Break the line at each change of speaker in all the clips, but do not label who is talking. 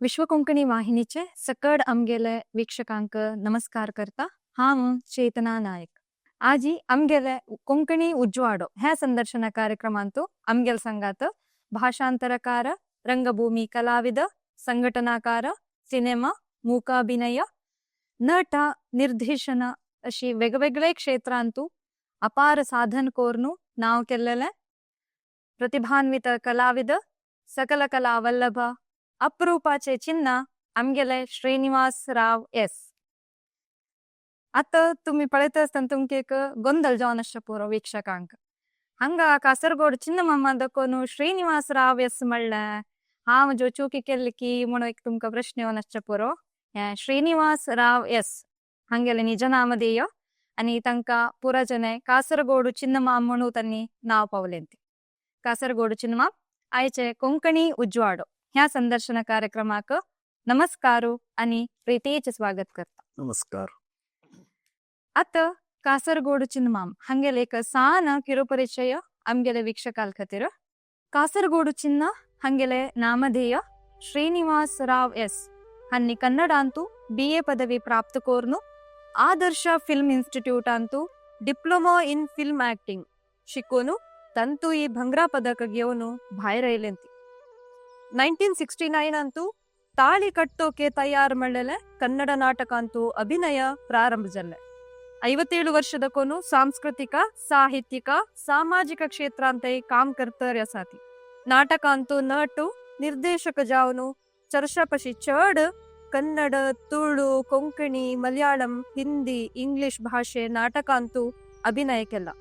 विश्व कोंकणी वाहिनीचे सकड आमगेले वीक्षकांक नमस्कार करता. हांव चेतना नायक. आजी आमगेले कोंकणी उजवाडो ह्या संदर्शನ ಕಾರ್ಯಕ್ರಮಾಂತು आमगेल संघात ಭಾಷಾಂತರಕಾರ, ರಂಗಭೂಮಿ ಕಲಾವಿದ, ಸಂಘಟನಾಕಾರ, ಸಿನೆಮಾ, ಮೂಕಾಭಿನಯ, नट, निर्देशन अशी वेगवेगळे क्षेत्रांतू अपार साधन कोरनु नाव केलेले प्रतिभान्वित कलाविद, सकल कला वल्लभ, अप्रूपाचे चिन्ह आमगेले श्रीनिवासराव एस. आता तुम्ही पळयता आसतना तुमका एक गोंधळ जावन आसचे पुरो वीक्षकांक. हांगा कासरगोड चिन्ह मामा दकोनु श्रीनिवासराव एस म्हणल्यार हांव ज्यो चुकी केल्ली की म्हणून एक तुमका प्रश्न येवन आसचे पुरो. श्रीनिवासराव एस हांगेले निज नामधेय आणि तांकां पुराजने कासरगोड चिन्नमाम म्हणून त्यांनी नाव पावलेंती. कासरगोड चिन्नमाम आयचे कोंकणी उजवाडो ह्या संदर्शन कार्यक्रमाक नमस्कारू आणि प्रीतीचे स्वागत करता.
नमस्कार.
आता कासरगोड चिन्नमाम हांगेले एक सान ಕಿರುಪರಿಚಯ आमगेले वीक्षकाल खातीर. कासरगोड चिन्ह हांगेले नामधेय श्रीनिवासराव एस हांनी कन्नडांतू BA पदवी प्राप्त कोरनु आदर्श फिल्म इन्स्टिट्यूट अंतू डिप्लोमा इन फिल्म एक्टिंग शिकोनु तंतू ಈ ಭಂಗ್ರಾ ಪದಕ ಗೆವನು ಭಾಯರ ಇಲೆಂತಿ. 1969 ಅಂತೂ ತಾಳಿ ಕಟ್ಟೋಕೆ ತಯಾರು ಮಾಡಲೆ ಕನ್ನಡ ನಾಟಕ ಅಂತೂ ಅಭಿನಯ ಪ್ರಾರಂಭಿಸಲೆ. 57 ವರ್ಷದಕೋನು ಸಾಂಸ್ಕೃತಿಕ, ಸಾಹಿತ್ಯಿಕ, ಸಾಮಾಜಿಕ ಕ್ಷೇತ್ರ ಅಂತ ಕಾಮ್ ಕರ್ತರ್ಯ ಸಾತಿ. ನಾಟಕ ಅಂತೂ ನಟು ನಿರ್ದೇಶಕ ಜಾವನು ಚರ್ಷಪಶಿ ಚಡ್ ಕನ್ನಡ, ತುಳು, ಕೊಂಕಣಿ, ಮಲಯಾಳಂ, ಹಿಂದಿ, ಇಂಗ್ಲಿಷ್ ಭಾಷೆ ನಾಟಕ ಅಂತೂ अभिनयकेला.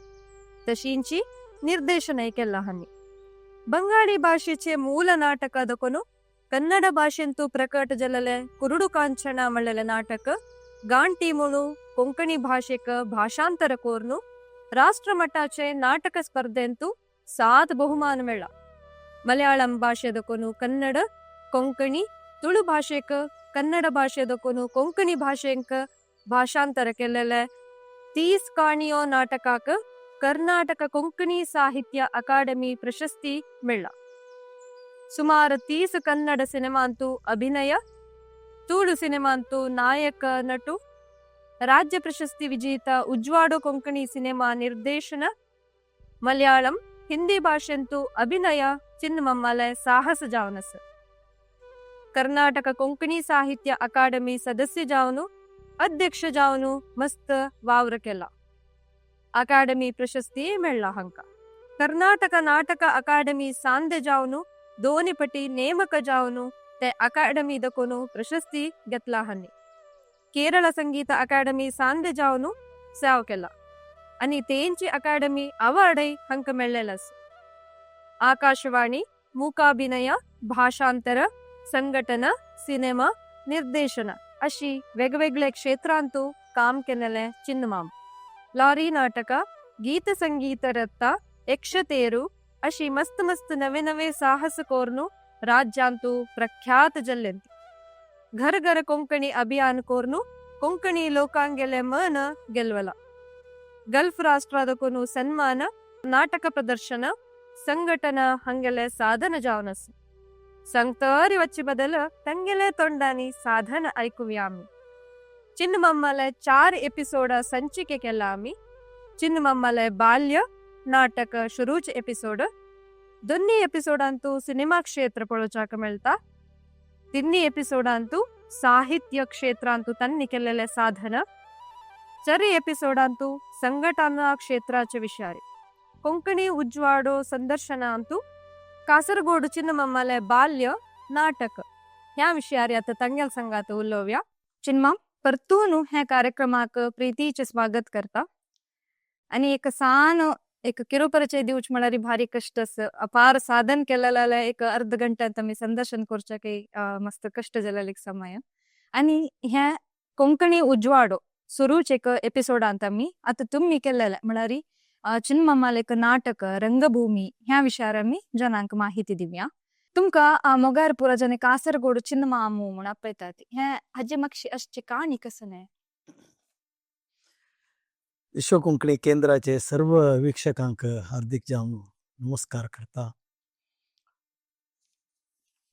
तशींची निर्देशनयकेला हानी. बंगाली भाषेचे मूल नाटक दकोनु कन्नड भाषेंतू प्रकट जलले कुरुडु कांचन मळले नाटक गांटी म्हणू कोंकणी भाषेक भाषांतर कोरनु राष्ट्रमट्टाचे नाटक स्पर्धेंतू 7 ಬಹುಮಾನ मेळ्ळा. मलयाळम भाषे दकोनु कन्नड, कोंकणी, तुळु भाषेक कन्नड भाषे दकोनु कोंकणी भाषेंक भाषांतर केलेले 30 काणियो नाटकाक कर्नाटक कोंकणी साहित्य अकादमी प्रशस्ती मेळ्ळा. सुमार 30 कन्नड सिनेमांतू अभिनय, तुळु सिनेमांतू नायक नटु, राज्य प्रशस्ती विजेತ उज्वाडो कोंकणी सिनेमा निर्देशन, मलयाळम, हिंदी भाषेंतू अभिनय चिन्नमम्मले साहस जावनस. कर्नाटक कोंकणी साहित्य अकादमी सदस्य जावनु, अध्यक्ष जावनु मस्त वावर केला. अकादमी प्रशस्ती मेळ्ळा हांका. कर्नाटक नाटक अकादमी सांदे जावनु दोन्हीपटी नेमक जावनु ते अकादमी दकोनु प्रशस्ती घेतला हानी. केरळ संगीत अकादमी सांदे जावनु सेव केला आणि तेंची अकादमी अवॉर्डय हांका मेळ्ळेलस. आकाशवाणी, मूकाभिनय, भाषांतर, संघटना, सिनेमा, निर्देशन अशी वेगवेगळे क्षेत्रांतू काम केलेले चिन्नमाम. लॉरी नाटक, गीत संगीत रत्ता, यक्षतेरू अशी मस्त मस्त नवे नवे साहस कोरनु राज्यांतू प्रख्यात जल्लेंती. घर घर कोंकणी अभियान कोरनु कोंकणी लोकांगेले मन ಗೆಲ್ವಲ. ಗಲ್ಫ್ ರಾಷ್ಟ್ರದಕೋನು ಸನ್ಮಾನ, ನಾಟಕ ಪ್ರದರ್ಶನ, ಸಂಘಟನಾ ಹಂಗೆಲೆ साधन जावनस. संगतरी वच्ची बदल तंगेले तोंडानी साधन ऐकूया आम्ही. चिन्नमम्मले 4 एपिसोड संचिके केला आम्ही. चिन्नमम्मले बाल्य नाटक शुरूच एपिसोड. दोन्ही एपिसोडांतू सिनेमा क्षेत्र पळोवचाक मेळता. तिन्ही एपिसोडांतू साहित्य क्षेत्रांतू त्यांनी केलेले साधन. 4 एपिसोडांतू संघटना क्षेत्राचे विषय. कोंकणी उजवाडो संदर्शन अंतू कासरगोड चिन्नमम्मले बाल्य नाटक ह्या विषयार आता तंगेल संघात उलोव्या. चिन्नमाम परतून ह्या कार्यक्रमाक प्रीतीचे स्वागत करता. आणि एक सान एक ಕಿರುಪರಿಚಯ दिवच म्हळ्यार भारी कष्ट अपार साधन केलेले एक अर्ध घंट्यात आम्ही संदर्शन करच्याक मस्त कष्ट जालेले समय. आणि ह्या कोंकणी उजवाडो सुरूच एक एपिसोडांत आम्ही आता तुम्ही केलेले म्हळ्यार चिन्नमम्मले एक नाटक, रंगभूमी ह्या विषयार आम्ही जनांक माहिती दिव्या. तुमका मोगार पुराजने कासरगोड चिन्नमामू म्हण आपयतात हे हाजे मागची अशे कहाणी कसं.
विश्व कोंकणी केंद्राचे सर्व वीक्षकांक हार्दिक नमस्कार करता.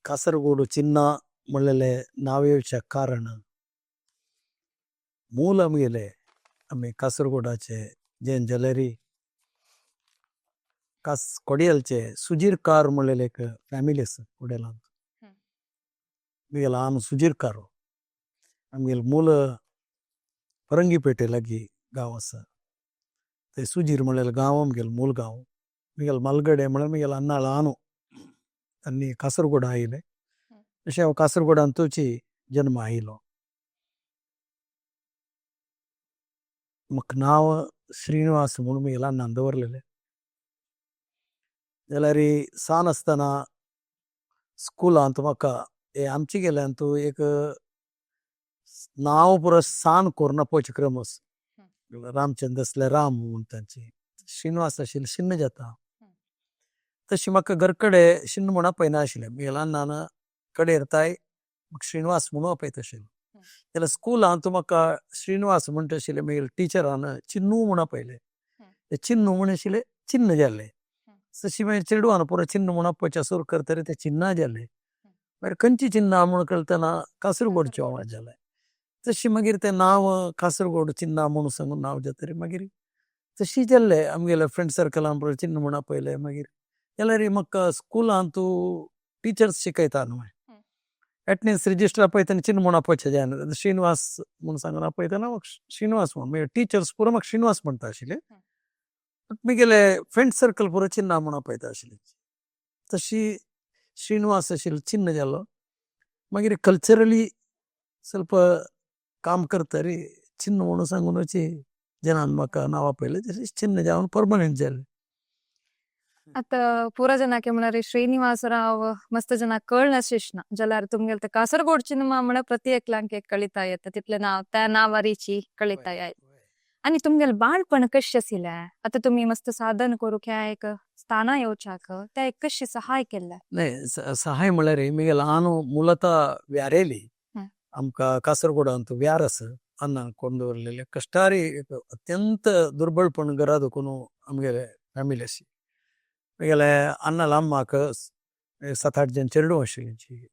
कासरगोड चिन्ह म्हणलेले नावेच्या कारण मूल आमगेले आम्ही कासरगोडाचे जे जलेरी कोडियलचे सुजीर कार म्हणलेले एक फॅमिली आसा कोडेलांत मिगेला आम सुजीर कारो आमगेल मूल परंगीपेटे लागीं गांव आसा ते सुजीर म्हणलेले गांव आमगेल मूल गांव मिगेल मलगडे म्हळ्यार मिगेल अन्नाळ आनू तांणी कासरगोडा आयिल्ले तशें हांव कासरगोडांत तोची जन्म आयिल्लो म्हाका नांव श्रीनिवास म्हणून मिगेल अन्नान दवरलेलें जाल्यार सान आसतना स्कुलांत म्हाका आमचे गेल्यांत एक नांव पुरो सान कोरून आपोवचे क्रम आसा रामचंद्र आसले राम म्हणून तांची श्रीनिवास आशिल्ले शिन्न जाता तशी म्हाका घर कडेन शिन्न म्हूण आपयना आशिल्लें मिगेल अन्नान कडेर ताय म्हाका श्रीनिवास म्हणून आपयत आशिल्लो जाल्यार स्कुलांत म्हाका श्रीनिवास म्हणटा आशिल्ले मिगेल टिचरान चिन्नू म्हूण आपयलें ते चिन्नू म्हूण आशिल्लें चिन्न जाल्लें तशी मागीर चेडवान पुरो चिन्न म्हूण आपोवचें सुरू करतरी तें चिन्ना जालें मागीर खंयची चिन्ना म्हूण कळतना कासरगोडचें आवाज जालें तशी मागीर तें नांव कासरगोड चिन्ना म्हणून सांगून नांव जातरी मागीर तशी जाल्लें आमगेल्या फ्रेंड सर्कलान पुरो चिन्न म्हूण आपयलें मागीर जाल्यार म्हाका स्कुलांत टिचर्स शिकयता न्हू एटनेन्स रिजिस्टर आपयतना चिन्न म्हूण आपोवचें जायना श्रीनिवास म्हूण सांगून आपयतना म्हाका श्रीनिवास म्हणून मागीर टिचर्स पुरो म्हाका श्रीनिवास म्हणटा आशिल्ले मिगेले फ्रेंड सर्कल पुरो चिन्ना म्हूण आपयता आशिल्ले तशी श्रीनिवास आशिल्लो चिन्न जालो मागीर कल्चरली ಸ್ವಲ್ಪ काम करतरी चिन्न म्हणून सांगून अशी जनान म्हाका नांव आपयलें तशें चिन्न जावन पर्मनंट जालें
आता पुरा जनाके म्हळ्यार ಶ್ರೀನಿವಾಸರಾವ್ मस्त जनाक कळनाशिश्ना जाल्यार तुमगेल ते कासरगोडची म्हळ्यार प्रति एकल्यांक एक कळिता येता तितले नांव त्या नांवारीची कळिता येता आणि तुमगेल बाळपण कशें आशिल्लें आता तुमी मस्त साधन करूंक ह्या एक स्थाना येवच्याक त्या एक कशी सहाय केल्ले
नाही सहाय म्हळ्यार मिगेल आनू मुलता व्यारेली आमकां कासरगोडांत व्यार आसा अन्नान कोरून दवरलेले कश्टारी अत्यंत दुर्बळपण घरा दुखून आमगेले फॅमिली आशी मिगेले अन्नाल अम्माक 7-8 जन चेडूं आशिल्लीं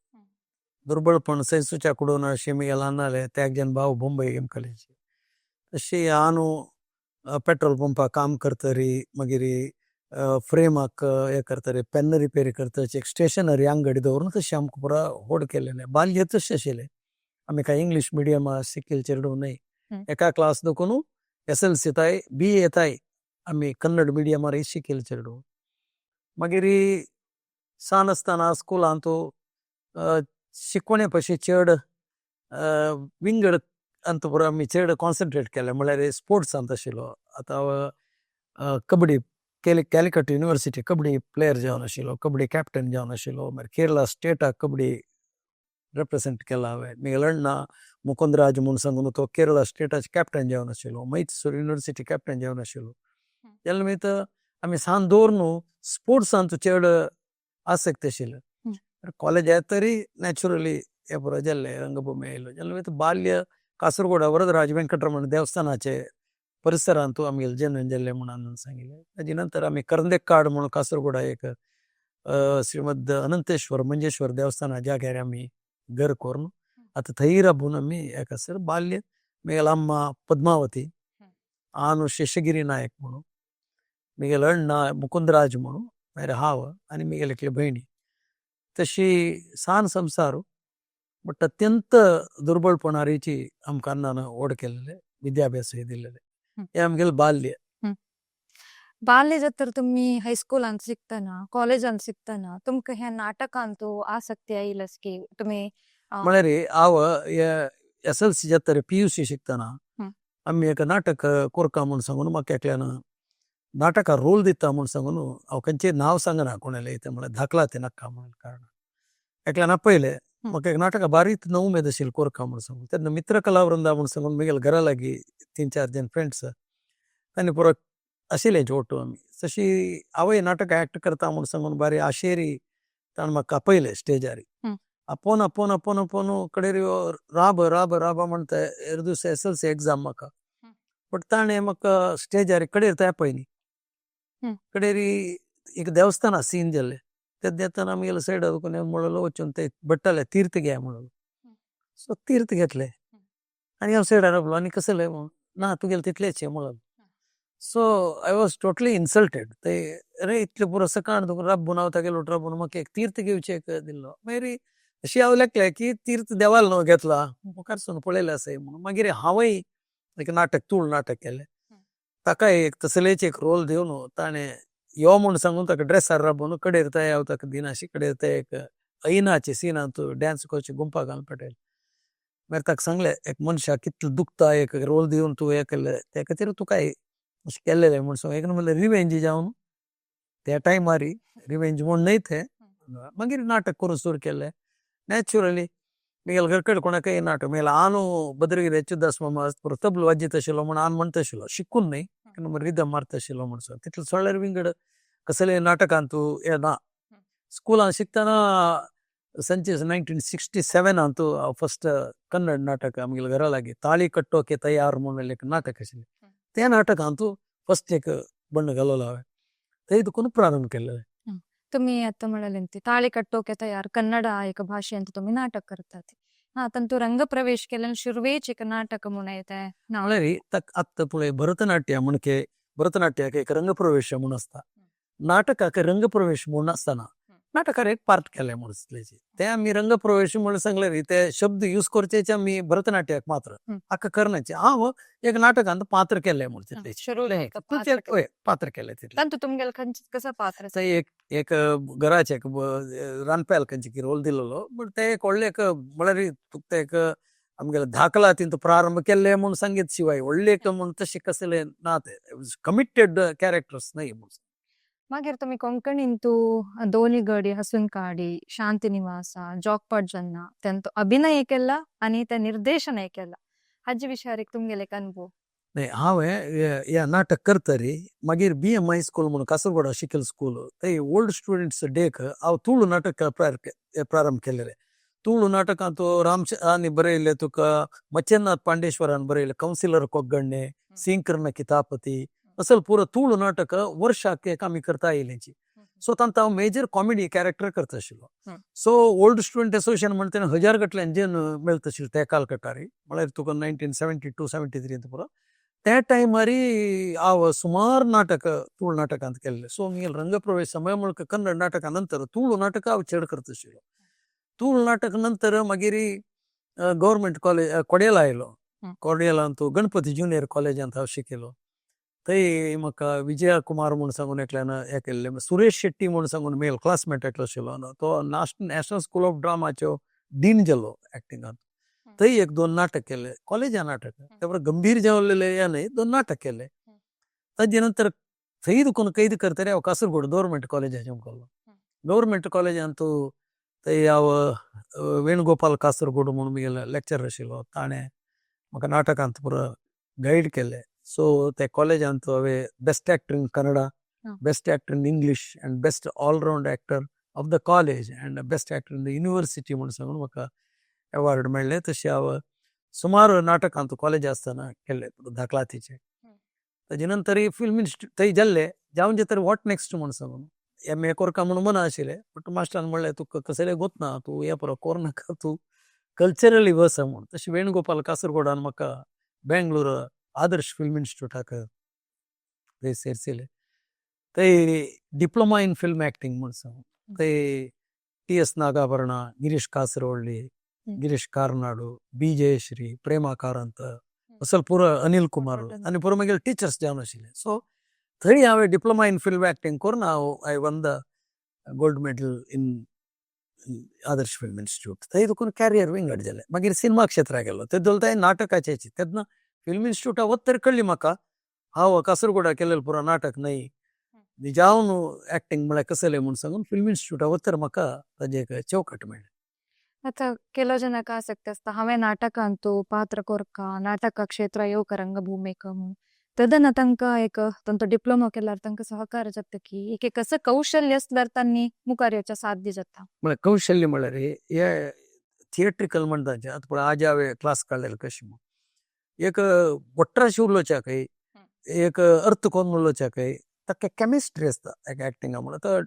दुर्बळपण सैसूच्या कुडून अशें मिगेल अन्नाले ते एक जन भाव मुंबय गेमकलेचे तशी आनू पेट्रोल पंपाक काम करतरी मागीर फ्रेमाक हें करतरी पेन रिपेरी करतरी एक स्टेशनरी अंगडी दवरून तशें आमकां पुरो व्हड केलेलें बाल्य तशें आशिल्लें आमी कांय इंग्लीश मिडियमा शिकिल्ले चेडूं न्हय एका क्लास दुखून SLC ताय BA ताय आमी कन्नड मिडियमार शिकिल्ले चेडूं मागीर सान आसतना स्कुलांत शिकवणे पशी चड विंगड अंत पुरो आमी चड कॉन्सन्ट्रेट केलें म्हळ्यार स्पोर्ट्सांत आशिल्लो आतां कबड्डी कॅलिकट युनिवर्सिटी कबड्डी प्लेयर जावन आशिल्लो कबड्डी कॅप्टन जावन आशिल्लो मागीर केरळा स्टेटाक कबड्डी रिप्रेझेंट केला हांवें मिगेल अण्णा मुकुंदराज म्हणून सांगून तो केरळा स्टेटाचे कॅप्टन जावन आशिल्लो मैसूर युनिवर्सिटी कॅप्टन जावन आशिल्लो जाल्यार मागीर आमी सान दवरून स्पोर्ट्सांत चड आसक्त आशिल्ले कॉलेज येतरी नॅचरली हे पुरो जाल्लें रंगभुमी आयलो जाल्यार मागीर बाल्य कासरगोडा वरदराज वेंकटरमण देवस्थानाचे परिसरांत आमगेले जन्म जाल्ले म्हणून सांगिल्लें ताजे नंतर आमी करंदेकाड म्हणून कासरगोडा एक श्रीमद अनंतेश्वर मंजेश्वर देवस्थाना जाग्यार आमी घर करून आतां थंय राबून आमी हेका सर बाल्य मिगेल अम्मा पद्मावती आनू शेषगिरी नायक म्हणून मिगेल अण्णा मुकुंदराज म्हणून मागीर हांव आनी मिगेल एकले भयणी तशी सान संवसार बट अत्यंत दुर्बळपणारीची आमकां अन्नान व्हड केल्लें विद्याभ्यासय दिल्लेले हें आमगेलें बाल्य
बाल्य जर तुम्ही हायस्कुलांत शिकतना कॉलेजांत शिकतना तुमकां ह्या नाटकांत आसक्ती आयिल्ली की तुम्ही
म्हळ्यार हांव SLC जातरी PUC शिकतना आमी एक नाटक कोरता म्हूण सांगून म्हाका एकल्यान नाटका रोल दिता म्हूण सांगून हांव खंयचें नांव सांगना कोणालें तें म्हळ्यार धाकला तें नाका म्हणून कारण एकल्यान आपयलें म्हाका एक नाटका बारीक उमेद आशिल्ली कोरता म्हूण सांगून तेन्ना मित्र कलावृंदा म्हूण सांगून मिगेल घरा लागीं 3-4 जन फ्रेंड्स तांणी पुरो आशिल्लें जोटू आमी तशी हांवूय नाटक एक्ट करता म्हूण सांगून बारी आशेरी ताणें म्हाका आपयलें स्टेजार आपोवन आपोवन आपोवन आपोवन कडेर राब राब राब म्हणटा एर दीस SLC एग्जाम म्हाका बट ताणें म्हाका स्टेजार कडेर थंय आपयली कडेर एक देवस्थाना सीन जाल्लें तेद्दा येताना आमगेलो सायड कोणी म्हणलो वचून ते भट्टाले तीर्थ घ्या म्हणलो सो तीर्थ घेतले आणि हांव सायडार रावलो आनी कसले ना तुगेले तितलेच म्हणलो so I was totally insulted ते अरे इतले पुरो सकाळ तुका राबून हांव तागेलो राबून म्हाका एक तीर्थ घेवचे एक दिल्लो मागीर अशी हांव लेखलें की तीर्थ देवाल न्हू घेतला मुखारसून पळयलें आसय म्हणून मागीर हांवूय एक नाटक तूळ नाटक केलें ताका एक तसलेच एक रोल दिवन ताणें यो म्हूण सांगून ताका ड्रेसार राबून कडेर ते हांव ताका दिनाशी कडेर ते एक ऐनाचे सिनान तूं डॅन्स करचे गुंपा घालून पळयलें मागीर ताका सांगलें एक मनशाक कितलें दुखता एक रोल दिवन तूं हें केलें ते खातीर तुका अशें केल्लें म्हूण सांग एक म्हणलें रिवेंज जावन त्या टायमार रिवेंज म्हूण न्हय तें मागीर नाटक करून सुरू केलें नॅचरली मिगेल घरकडेन कोणाकय नाटक मिगेल हांव भद्रगिरी येचुदास मामा तबलो वाजयत आशिल्लो म्हूण हांव म्हणटा आशिल्लो शिकून न्हय रिदम मारता आशिल्लो म्हूण सांग तितले सोळ्यार विंगड कसले नाटकांत तूं हें ना स्कुलान शिकतना संचेस 1967 तूं फस्ट कन्नड नाटक आमगेल्या घरा लागीं ताळी कट्टोके तयार म्हणून एक नाटक आशिल्लें त्या नाटकांत तूं फस्ट एक बंड घालोलो हांवें थंय देखून प्रारंभ केलें
तुम्ही आता म्हणाले ते ताळी कट्टोके तयार कन्नಡ एक ಭಾಷೆಯಂತ तुम्ही नाटक करतात हा तंतु रंगप्रवेश केल्यान शिर्वेच एक नाटक म्हणून येते
म्हळ्यार ताका आत्तां पळय भरतनाट्य म्हणके भरतनाट्याक एक रंगप्रवेश म्हूण आसता नाटकाक रंगप्रवेश म्हूण आसतना नाटकार एक पार्ट केलें म्हूण दिसलें ते आमी रंगप्रवेश म्हूण सांगले रे ते शब्द यूज करचेचे आमी भरतनाट्याक मात्र आख्खा करण्याचे हांव एक नाटकांत पात्र केलें म्हूण तितलें पात्र केलें तितलें
तंतु तुमगेल कसं पात्र
थंय एक घराचे एक रांदप्याल खंयची रोल दिलोलो बट ते एक व्हडले एक म्हळ्यार तुका एक आमगेले धाकला तितून प्रारंभ केल्ले म्हूण सांगीत शिवाय व्हडले एक म्हूण तशें कसले ना ते कमिटेड कॅरेक्टर्स न्हय म्हूण
मागीर तुम्ही कोंकणींतू दोलिगडी हसूनकाडी शांतिनिवास जॉकपॉट जन्ना त्यांत अभिनय केला आणि त्या निर्देशनय केला हाजे विशयार एक तुमगेले एक अनुभव
न्हय हांवें ह्या नाटक करतरी मागीर BMI स्कूल म्हणून कासरगोडा शिकल स्कूल थंय ओल्ड स्टुडंट्स डेक हांव तुळू नाटक प्रारंभ केलेलें तुळू नाटकांत रामनी बरयलें तुका मच्छेन्नाथ पांडेश्वरान बरयलें कौन्सिलर कोग्गण्णे सिंकर्न कितापती असल पुरो तुळू नाटक वर्षाक एक आमी करता येयलेंची सो तांत हांव मेजर कॉमेडी कॅरेक्टर करता आशिल्लो सो ओल्ड स्टुडंट असोसिएशन म्हणटा 1000 गटल्यान जेन मेळता आशिल्लें त्या कालकटारी म्हळ्यार तुका 1972-73 पुरो त्या टायमार हांव सुमार नाटक तुळू नाटकांत केल्लें सो मुगेल रंगप्रवेश समय म्हणून कन्नड नाटका नंतर तुळू नाटक हांव चड करता आशिल्लो तुळू नाटक नंतर मागीर गव्हर्मेंट कॉलेज कोडेला आयलो कोडेलांत तूं गणपती जुनियर कॉलेजांत हांव शिकयलो थंय म्हाका विजया कुमार म्हूण सांगून एकल्यान हें केल्लें सुरेश शेट्टी म्हूण सांगून मेल क्लासमेट एकलो आशिल्लो तो नॅशनल स्कूल ऑफ ड्रामाच्यो डीन जालो एक्टिंगांत थंय एक 2 नाटक केले कॉलेजा नाटक त्या गंभीर जावलेले ह्या न्हय 2 नाटक केले ताजे नंतर थंय दुखून कैद करतरी हांव कासरगोड गव्हर्मेंट कॉलेजाचें मुखारलो गव्हर्मेंट कॉलेजांत तूं थंय हांव वेणुगोपाल कासरगोड म्हणून म्हगेलो लेक्चर आशिल्लो ताणें म्हाका नाटकांत पुरो गायड केलें सो त्या कॉलेजांत हांवें best actor in Kannada best actor in English and best all round actor of the college and best actor in the university म्हणून सांगून म्हाका अवॉर्ड मेळ्ळें तशें हांव सुमार नाटकांत कॉलेज आसतना केल्लें धाकलातीचें ताजे नंतर फिल्म इन्स्टिट्यूट थंय जाल्लें जावन जे तर वॉट नेक्स्ट म्हूण सांगून MA कोरका म्हणून मना आशिल्लें बट मास्टरान म्हणलें तुका कसलें गोतना तूं हें पळय कोर नाका तूं कल्चरली वच म्हूण तशें वेणुगोपाल कासरगोडान म्हाका बेंगलोर आदर्श फिल्म इन्स्टिट्यूटाक थंय सेरसिलें थंय डिप्लोमा इन फिल्म एक्टींग म्हूण सांगून थंय TS नागाभरणा गिरीश कासरवळ्ळी गिरीश कार्नाडू B जयश्री प्रेमा कारंत असल पुरो अनिल कुमार आनी पुरो मागीर टिचर्स जावन आशिल्ले सो थंय हांवें डिप्लोमा इन फिल्म एक्टींग करून हांव I one the gold medal in Adarsh film institute थंय देखून कॅरियर विंगड जालें मागीर सिनेमा क्षेत्राक गेलो तेदोल थंय नाटकाचें तेन्ना फिल्म इन्स्टिट्यूटा वत्तर कळ्ळी म्हाका हांव कासरगोडा केलेलें पुरो नाटक न्हय जावन एक्टींग म्हळ्यार कसलें म्हूण सांगून फिल्म इन्स्टिट्यूटा वत्तर म्हाका ताजें एक चौकट मेळ्ळें
आता ಕೆಲವು ಜನಕ್ಕೆ ಆಸಕ್ತಿ ಅಸ್ತ ಹವೆ ನಾಟಕ ಅಂತೂ ಪಾತ್ರ ಕೊರ್ಕ ನಾಟಕ ಕ್ಷೇತ್ರ ಯೋಗ ರಂಗಭೂಮಿಕ तदन तंका एक तंतो डिप्लोमा केल्यार तांकां सहकार्य जाता की एक कसं कौशल्य असल्यार तांणी मुखार येवच्या साध्य जाता
म्हळ्यार कौशल्य म्हळ्यार हे थिएट्रिकल म्हणटाचे आतां पळय आज हांवें क्लास काडलेलो कशी एक वट्राशी उलोवच्याकय एक अर्थ कोन्न उलोवच्याकय ताका केमिस्ट्री आसता एक एक्टिंगा म्हणून तो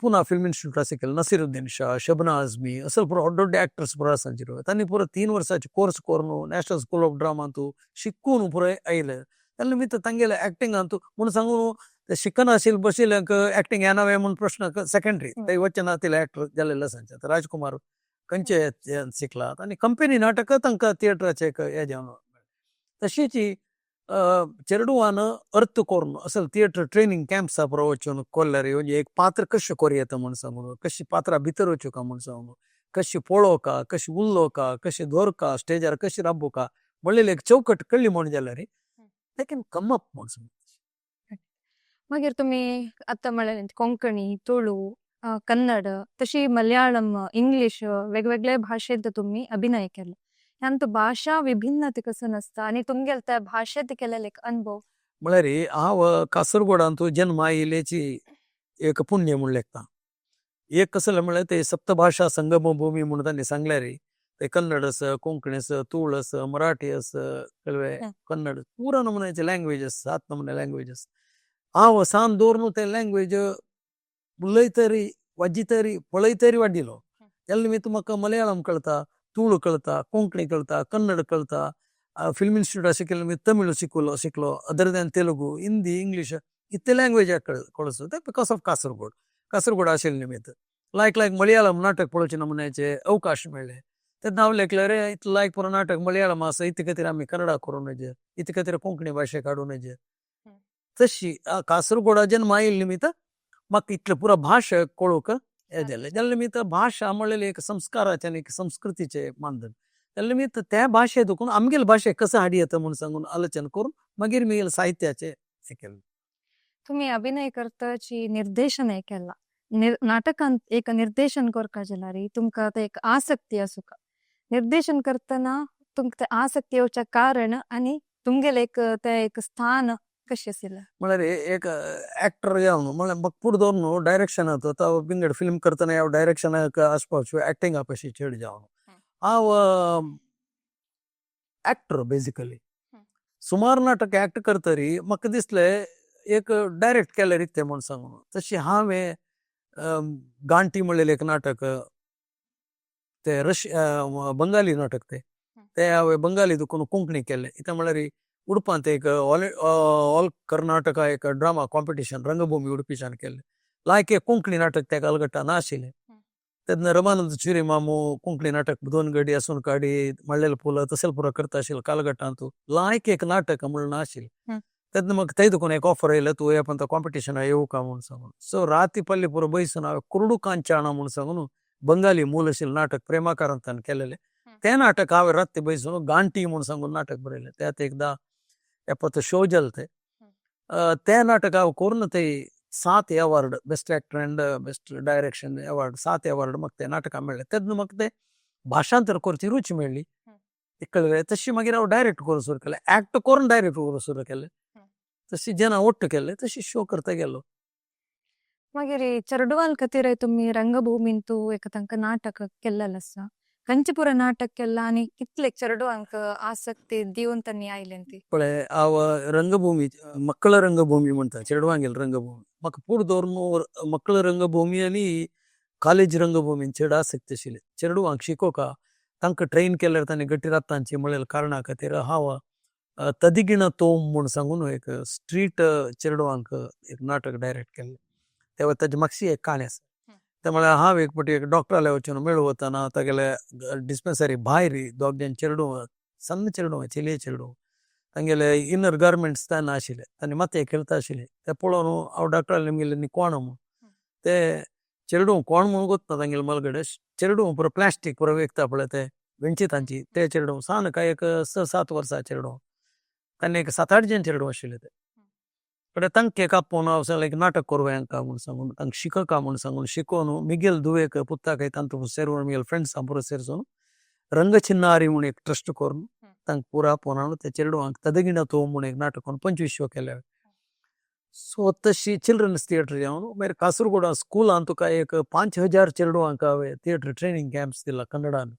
पुन्हा फिल्म इन्स्टिट्यूट असे केलं नसीरुद्दीन शाह शबना आझमी असल पुरा ದೊಡ್ಡ ದೊಡ್ಡ ಆಕ್ಟರ್ಸ್ ಪುರ ಸಂಚಿರು ತನ್ನಿ ಪುರ 3 ವರ್ಷಾಚೆ ಕೋರ್ಸ್ ಕೋರ್ನು ನ್ಯಾಷನಲ್ ಸ್ಕೂಲ್ ಆಫ್ ಡ್ರಾಮಾ ಅಂತೂ ಶಿಕ್ಕೂನು ಪುರ ಐಲ ಎಲ್ಲ ಮಿತ್ತ ತಂಗೆಲ್ಲ ಆಕ್ಟಿಂಗ್ ಅಂತೂ ಮುನ್ ಸಂಗು ಶಿಕ್ಕನ ಅಸಿಲ್ ಬಸಿಲ್ ಆಕ್ಟಿಂಗ್ ಏನಾವೆ ಮುನ್ ಪ್ರಶ್ನ ಸೆಕೆಂಡ್ರಿ ತೈ ವಚನ ತಿಲ ಆಕ್ಟರ್ ಜಲ್ಲೆಲ್ಲ ಸಂಚ ರಾಜ್ಕುಮಾರ್ ಕಂಚೆ शिकला आणि कंपनी नाटक तांकां थिएटराचे हेजेवन तशीची चेडवान अर्थ करून असल थिएटर ट्रेनिंग कॅम्प्सा पुरो वचून कोल्ल्यारी म्हणजे एक पात्र कशें कोरयेता म्हण सांगून कशी पात्रा भितर वचूं म्हण सांगून कशी पळोवका कशी उलोवका कशी दवरका स्टेजार कशी राबोवका म्हणलेली एक चौकट कळली म्हण जाल्यार दे कॅन कम अप म्हण सांगून
मागीर तुम्ही आता म्हळें कोंकणी तुळू कन्नड तशी मल्याळम इंग्लिश वेगवेगळ्या भाषेत तुम्ही अभिनय केला ह्यांत भाषा विभिन्नते कसं नसतं आणि तुमगेल त्या भाषेत केलेला एक अनुभव
म्हळ्यार हांव कासरगोडांत जन्म आयिल्ल्याची एक पुण्य म्हूण लेखता एक कसं म्हळ्यार ते सप्तभाषा संगमभूमी म्हणून तांणी सांगल्यार ते कन्नड आस कोंकणी आस तुळ आस मराठी आस कन्नड पुरा नमुन्याचे लँग्वेजीस 7 नमुने लँग्वेजीस हांव सान दवरून ते लँग्वेज उलयतरी वाजितरी पळयतरी वाडिलो तेल निमित्त म्हाका मलयाळम कळटा तुळू कळटा कोंकणी कळटा कन्नड कळटा फिल्म इन्स्टिट्यूट शिकले निमित्त तमिळ शिकलो other than Telugu Hindi English इतले लँग्वेज कळसो ते बिकॉज ऑफ कासरगोड आशिल्ले निमित्त लायक मलयाळम नाटक पळोवचे नमुन्याचे अवकाश मेळ्ळे तेन्ना हांव लेखलें रे इतलें लायक पुरो नाटक मलयाळम आसा इतले खातीर आमी कन्नडा करूं नजे इतले खातीर कोंकणी भाशे काडूं नजे तशी कासरगोडा जन्म आयिल्ले निमित्त म्हाका इतले पुरो भाशा कळोवक हे जालें जाल्या निमित्त भाशा म्हणलेली एक संस्काराचे आनी एक संस्कृतीचे मानधन जाल्या निमित्त त्या भाशे देखून आमगेले भाशेक कसं हाडी येता म्हणून सांगून आलोचन करून मागीर मी साहित्याचे हे केलें
तुम्ही अभिनय करताची निर्देशन हे केला नाटकांत एक निर्देशन करता जाल्यार तुमकां ते एक आसक्ती आसूं निर्देशन करतना तुमकां ते आसक्ती येवचे कारण आनी तुमगेले एक ते एक स्थान कशें आशिल्लें
म्हळ्यार एक एक्टर जावन म्हळ्यार म्हाका पुरो दवरून डायरेक्शन तो बिंगड फिल्म करतना हांव डायरेक्शनाक आसपावचो एक्टिंगा पयशी चेड जावन हांव एक्टर बेजिकली सुमार नाटक एक्ट करतरी म्हाका दिसलें एक डायरेक्ट केल्यार ते म्हूण सांगून तशी हांवें गांटी म्हणलेलें एक नाटक ते बंगाली नाटक ते हांवें बंगाली दुखून कोंकणी केलें कित्याक म्हळ्यार उडपांत एक ऑल कर्नाटका एक ड्रामा कॉम्पिटिशन रंगभूमी उडपीच्यान केल्लें लायक एक कोंकणी नाटक त्या कालगट्टा नाशिल्लें तेन्ना रमानंद च्युरी मामू कोंकणी नाटक 2 गडी आसून काडी मळ्ळेले फुलां तशें पुरो करता आशिल्लो कालगट्टांत लायक एक नाटक म्हणून नाशिल्लें तेन्ना म्हाका थंय देखून एक ऑफर येयलो तूं हे पण कॉम्पिटिशना येवं का म्हणून सांगून सो राती पल्ली पुरो बयसून हांवें कुरुडू कांचाणा म्हणून सांगून बंगाली मूल आशिल्लें नाटक प्रेमाकारांतान केलेलें तें नाटक हांवें राती बयसून गांटी म्हणून सांगून नाटक बरयलें त्यात एकदां एपत शो जालें ते नाटक हांव करून ते 7 award best actor end best direction award 7 award म्हाका ते नाटकां मेळ्ळे तेन्ना म्हाका ते भाशांतर करची रुची मेळ्ळी कळ्ळें तशी मागीर हांव डायरेक्ट करूं सुरू केलें एक्ट करून डायरेक्ट करूं सुरू केलें तशी जेन्ना ओट्ट केलें तशी शो करता गेलो
मागीर चेडवाल खातीर तुम्ही रंगभूमींत एक तांकां नाटक केल्लेलें आसा खंयचे पुरो नाटक केल्लां आनी कितले चेडवांक आसक्ती दिवन तांणी आयलें ती
पळय हांव रंगभूमी मಕ್ಕಳ रंगभूमी म्हणटा चेडवांगेल रंगभूमी म्हाका पुरो दवरून मಕ್ಕಳ रंगभूमी आनी कॉलेज रंगभूमीन चेड आसक्ती आशिल्ली चेडवांक शिकोवका तांकां ट्रेन केल्यार तांणी गट्टी रातांची म्हणलेल्या कारणां खातीर हांव तदिगिण तोम म्हूण सांगून एक स्ट्रीट चेडवांक एक नाटक डायरेक्ट केल्लें तेव्हा ताजी मातशी एक काणी आसा ते म्हळ्यार हांव एक फावटी एक डॉक्टराल्या वचून मेळूं वतना तागेले डिस्पेन्सरी भायर 2 जाण चेडूं सन्न चेडूं चेलये चेडूं तांगेले इनर गार्मेंट्स तां नाशिल्ले तांणी मातये खेळता आशिल्ले ते पळोवन हांव डॉक्टराल्या गेले न्ही कोण म्हूण ते चेडूं कोण म्हूण गोत्ता तांगेले मलगडे चेडूं पुरो प्लास्टीक पुरो विकता पळय ते वेंचितांची ते चेडूं सान काय एक 6-7 वर्सां चेडूं तांणी एक 7-8 जण चेडूं आशिल्ले ते कडेन तांकां एक आपोवन हांव सांगलें एक नाटक करूं हेंकां म्हूण सांगून तांकां शिकका म्हूण सांगून शिकोवन मिगेल दुवेक पुत्ताक तांतू सेरून मिगेल फ्रेंड्सां पुरो सेरसून रंगचिन्नारी म्हूण एक ट्रस्ट करून तांकां पुरो आपोवन हाडून ते चेडवांक तदगिण तो म्हूण एक नाटक करून 25 शो केले सो तशी चिल्ड्रन्स थिएटर जावन मागीर कासरगोडा स्कुलान तुका एक 5000 चेडवांक हांवें थिएटर ट्रेनिंग कॅम्प्स दिला कन्नडान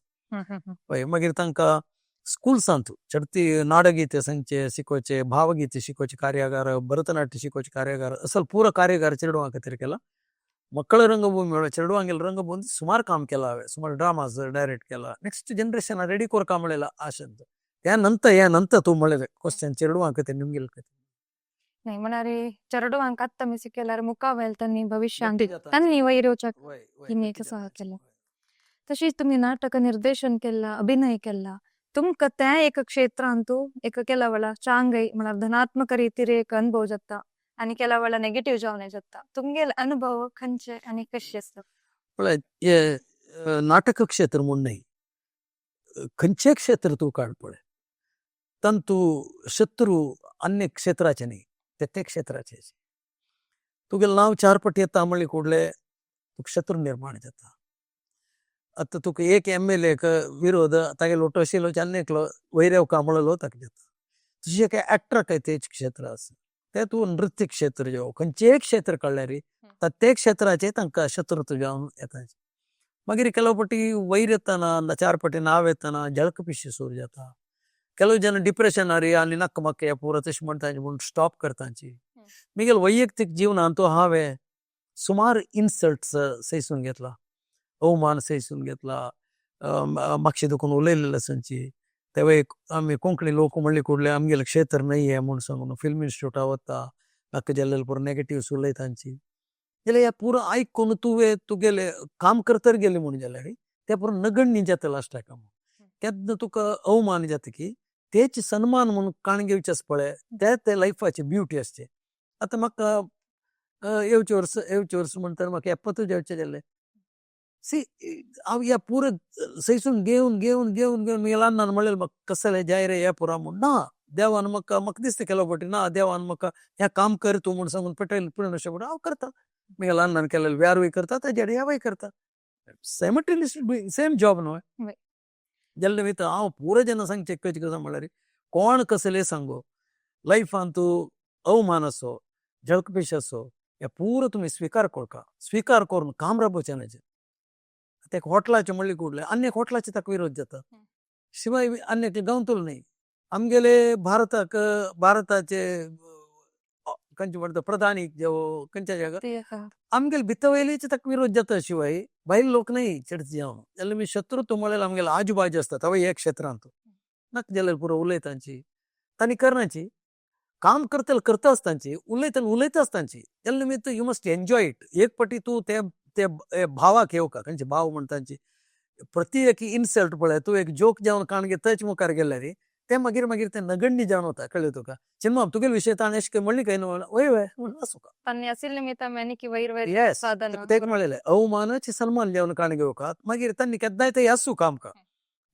पळय मागीर तांकां स्कूल्सांत चडती नाडगीते सांगचे शिकोवचे भावगीते शिकोवचे कार्यागार भरतनाट्य शिकोवचे कार्यागार असल पुरो कार्यागार चेडवां खातीर केला मಕ್ಕಳ रंगभूमी चेडवांगेल रंगभूमी सुमार काम केला हांवें सुमार ड्रामाज डायरेक्ट केला नेक्स्ट जनरेशन रेडी कोरका म्हणलेला आशंत या नंतर तू म्हणले क्वेश्चन चेडवांक ते निमगेल
नाही म्हणारे चरडो अंक आत्ता मिसी केल्यार मुका वेल त्यांनी भविष्यात
गट्टी जाता.
त्यांनी वैरोच्या
वय, वय,
तिने
गट्टी
कसं
जाता.
केलं? तशीच तुम्ही नाटक निर्देशन केला अभिनय केला तुमका त्या एक क्षेत्रांतू एक केला वेळा चांगई म्हळ्यार धनात्मक रितीर एक अनुभव जाता आणि केला वेळा नेगेटिव्ह जावन जाता तुमगेल अनुभव खंयचे आणि कशे असतात?
पळय हे नाटक क्षेत्र म्हणून नाही खंयचे क्षेत्र तू काढ पळय तंतू शत्रू अन्य क्षेत्राचे नाही ते क्षेत्राचे तुगेल नाव चार पटी येता म्हणले कुडले तुका शत्रू निर्माण जाता आता तुका एक MLA विरोध तागेलो टशिलो अन्नेकलो वैरव कांबळलो ताका जाता तुझे काय ऍक्टर काय तेच क्षेत्र आसा ते तू नृत्य क्षेत्र जावं खंयचे क्षेत्र काडले रे ते क्षेत्राचे तांकां शत्रुत्व जावन येता मागीर ಕೆಲವು ಪಟ್ಟಿ ವೈರ್ ಎತ್ತಾನ चार पटी नाव येताना झळक पिशी सुरू जाता ಕೆಲವು जन डिप्रेशन अरे आनी नक्क मक्क पुरा तशें म्हणटांचे म्हणून स्टॉप करतांची मिगेल वैयक्तीक जिवनांत हांवें सुमार इन्सल्ट्स सैसून घेतला अवमान सैसून घेतला म्हापशे दुखून उलयलेले आसनची तेव्हा आमी कोंकणी लोक म्हणले कुडले आमगेलें क्षेत्र नाही आहे म्हणून सांगून फिल्म इन्स्टिट्यूटा वता नक्क जाल्लेले पुरो नेगेटिव्ह उलयतांची जाल्यार ह्या पुरो आयकून तुगेले काम करतर गेले म्हणून जाल्यार ते पुरो नगण्य जाता लास्टाक केन्ना तुका अवमान जाता की तेच सन्मान म्हणून काण घेवचेच पळय ते लायफाची ब्युटी असते आता म्हाका येवचे वर्स म्हणटा म्हाका 70 जावचे जाल्ले सी हांव ह्या पुरो सैसून घेवन ल्हान म्हणलें म्हाका कसले जाय रे ह्या पुरा म्हूण ना देवान म्हाका दिसता केलो पटी ना देवान म्हाका हें काम कर तूं म्हूण सांगून पटयल पूण अशें म्हणून हांव करता मी ल्हान केलेले व्यारूय करता तेजेर ह्यावय करता सेम जॉब न्हू जाल्यार वयता हांव पुरो जेन्ना सांगचें कशें म्हळ्यार कोण कसले सांगो लायफान तूं अवमान असो झळकपेश असो हे पुरो तुमी स्वीकार करून काम राबोवचें ना ते हॉटलाचे म्हणले कुडले अन्य हॉटलाचे ताका विरोध जाता शिवाय अन्य गांवतलो न्ही आमगेले भारताचे खंयचे म्हणटा प्रधानी जेवो खंयच्या जाग्यार आमगेले भितवयलेचे ताका विरोध जाता शिवाय भायले लोक नाही चर्चा जावन जाल्यार मी शत्रुत्व म्हळ्यार आमगेले आजूबाजू असतात हवे एक क्षेत्रांत नाका जाल्यार पुरो उलयतांची तांणी करनाची काम करता आसतांची उलयता आसतांची जाल्यार me you must enjoy it एक पटी तूं ते भावाक येवका खंयचे भाव म्हणटांची प्रति एक इन्सल्ट पळय तूं एक जोक जावन काण घे तच मुखार गेल्या रे ते मागीर ते नगण्य जावन वता कळ्ळें तुका चिन्मा तुगेले विशय ताणें अशें म्हणली काय न्हू वय म्हणून आसूं का
त्यांनी असेल निमित्ताने की वैर वैर
येस
साधन
तेक म्हणलेलें अवमानाचे सन्मान जावन काण घेवका मागीर तांणी केन्नाय ते आसूं का आमकां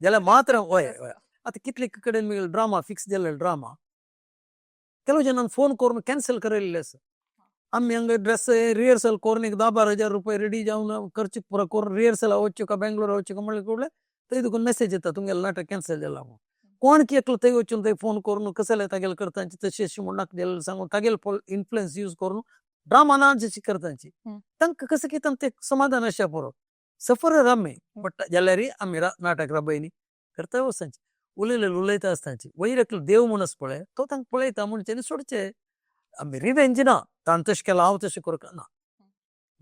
जाल्यार मात्र वय आतां कितले कडेन मिगेल ड्रामा फिक्स जाल्ले ड्रामा ಕೆಲವು ಜನ ಫೋನ್ करून कॅन्सल करेलेले आसा आमी हांगा ड्रेस रिहर्सल करून एक 10-12 रुपये रेडी जावन खर्च पुरो करून रिहर्सल वच्चो का बेंगलोर वच्चो का म्हणले कुडले थंय तुका मेसेज येता तुमगेलें नाटक कॅन्सल जाला म्हणून कोण केकलो थंय वचून थंय फोन करून कसले तागेले करतांची तशी अशी म्हूण नाका जाल्यार सांगून तागेले इन्फ्लुएन्स यूज करून ड्रामा ना जशी करतांची तांकां कसं कितें ते समाधान अशें पुरो सफर आमी बट जाल्यार आमी नाटक राबयनी करता वचतांची उलयता आसतांची वैरकलो देव म्हूण आसा पळय तो तांकां पळयता म्हणचे सोडचे आमी रिवेंज ना ताण तशें केला हांव तशें करता ना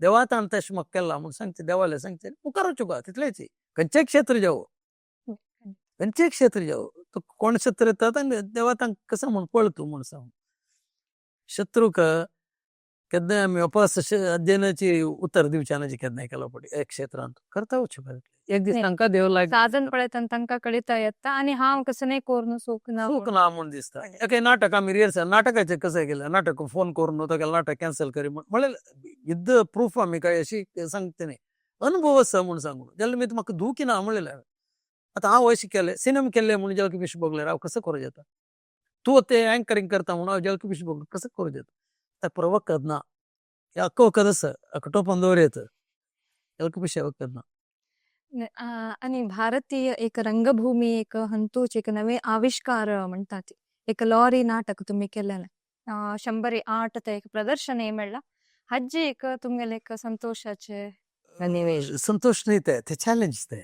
देवा ताण तशें म्हाका केला म्हूण सांगचे देवाले सांगचे मुखार वचूं का तितलेच खंयचेय क्षेत्र जावं तो कोण शत्रू येता देवा तांकां कसं म्हूण पळ तूं म्हूण सांग शत्रूक केन्नाय आमी वापस अध्ययनाची उत्तर दिवच्यानाची केन्नाय केलो पटी एक क्षेत्रांत करता वचूं एक दीस तांकां देव लायक
साधन पळयतना तांकां कळिता येता आणि हांव कसं नाही करून सूख ना
ना म्हूण दिसता एके नाटक आमी रिहर्सल नाटकाचें कशें केलें नाटक फोन करून तो नाटक कॅन्सल करी म्हळ्यार विथ द प्रूफ आमी काय अशी सांगता न्ही अनुभव आसा म्हूण सांगून जाल्यार मी म्हाका दुखी ना म्हणलें आतां हांव अशें केलें सिनेमा केल्लें म्हणून जळकी पिशे बगल्यार हांव कसं करूं जाता तूं ते अँकरींग करता म्हणून हांव जळकी पिशे बगलें कसं करूं जाता ताका पुरो वखद ना अक्क वखद आसा हाका टोपान दवरयत जळकी पिशे वखद ना
आणि भारतीय एक रंगभूमी एक हंतूच एक नवे आविष्कार म्हणतात एक लॉरी नाटक तुम्ही केलेलं 108 ते एक प्रदर्शन हे मेळ्ळा हाजी एक तुमगेले एक संतोषाचे
संतोष नाही ते चॅलेंज ते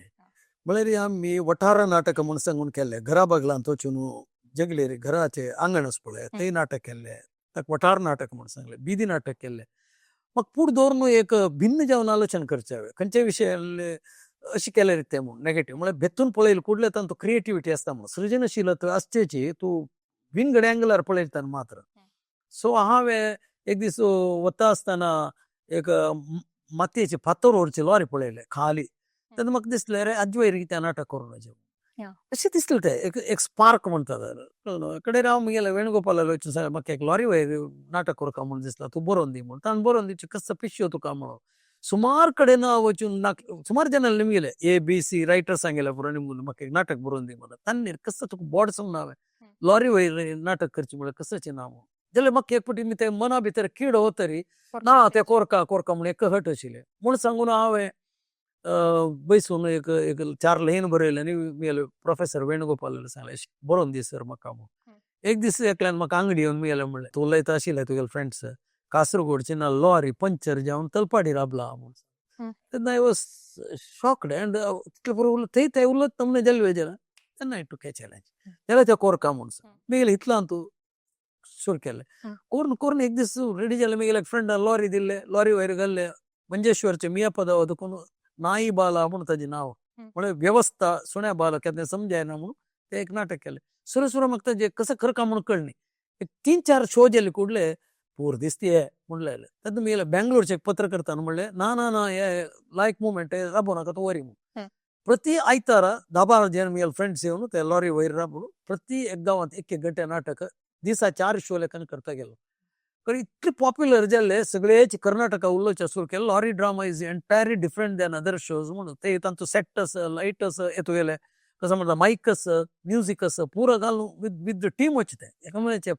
म्हळ्यार आमी वठार नाटक म्हणून सांगून केल्ले घरा बगलांत वचून जगले रे घराचे आंगण आसा पळय ते नाटक केल्ले ताका वठार नाटक म्हणून सांगले बिदी नाटक केल्ले मग पुढे दौरनं एक भिन्न जाऊन आलोचना करचे हवे खंयच्या विषयाले अशी केल्या रीते म्हणून नेगेटिव्ह म्हणजे भेतून पळेल कुठले तांतू क्रिएटिव्हिटी असता म्हणून सृजनशीलता असतेची तू विंगड अँगलार पळयताना मात्र सो हांवें एक दीस वता आसतना एक मातयेचे फातर व्हरचे लॉरी पळयले खाली तेन्ना म्हाका दिसलें अरे आजवेर कितें नाटक करून अशें दिसलें तें एक स्पार्क म्हणटा कडेन हांव मुगेले वेणुगोपाला वचून सांगलें म्हाका एक लॉरी वयर नाटक करता म्हणून दिसता तूं बरोवन दी म्हणून ताणें बरोवन दिवचे कस पिश्यो तुका म्हणून सुमार कडेन हांव वचून सुमार जनांनी निमगेले ABC रायटर्स सांगेले पुरो निमून म्हाका एक नाटक बरोवन दी म्हणून तांणी कसं तुका बोर्ड सांगून हांवें लॉरी वयर नाटक करचें म्हणल्यार कसंचें ना म्हणून जाल्यार म्हाका एक फावटी ते मना भितर किड हो तरी ना ते कोरका म्हणून एक हट आशिल्लें म्हूण सांगून हांवें बैसून एक 4 लायन बरयले आनी मुगेले प्रोफेसर वेणुगोपाल सांगलें बरोवन दी सर म्हाका म्हणून एक दीस एकल्यान म्हाका आंगडी येवन मुगेलें म्हणलें तूं उलयता आशिल्लें तुगेले फ्रेंड्स कासरगोडची ना लॉरी पंक्चर जावन तलपाडी राबला म्हणून तेन्ना आय वॉज शॉक्ड एंड तितले बरोबर थंय उलत तमने जल्वे जाला तेन्ना हांवें टू कॅच चॅलेंज जाल्यार ते कोरका म्हणून मुगेलें इतलां तूं शूर केलें करून एक दीस रेडी जालें मुगेले फ्रेंडान लॉरी दिल्ले लॉरी वयर घाल्ले मंजेश्वरचे मिया पदा देखून नाई बाला म्हणून ताजें नांव म्हणजे व्यवस्था सुण्या बाला केन्ना समजायना म्हणून ते एक नाटक केलें सुरू म्हाका ताजें कसं करता म्हणून कळ्ळें एक 3-4 शो जाले कुडले पूर दिसती म्हणून लायले तेन्ना मुगेले बेंगलोरचे एक पत्रकर्ता म्हणलें ना हे लायक मुवमेंट राबो नाका तो वरी म्हणून प्रति आयतारा 10-12 जन मुगेले फ्रेंड्स येवन ते लॉरी वयर राबून प्रति एक गांवांत एक घंटे नाटक दिसा 4 शो लेखन करता गेलो कारण इतले पॉप्युलर जाल्ले सगळेच कर्नाटका उलोवचे सुरू केले lorry drama is entirely different than other shows म्हणून ते तांचो सेट लाईट येतो गेले कसं म्हणटा माईक म्युझिक पुरो घालून विथ द टीम वचते एका म्हणजे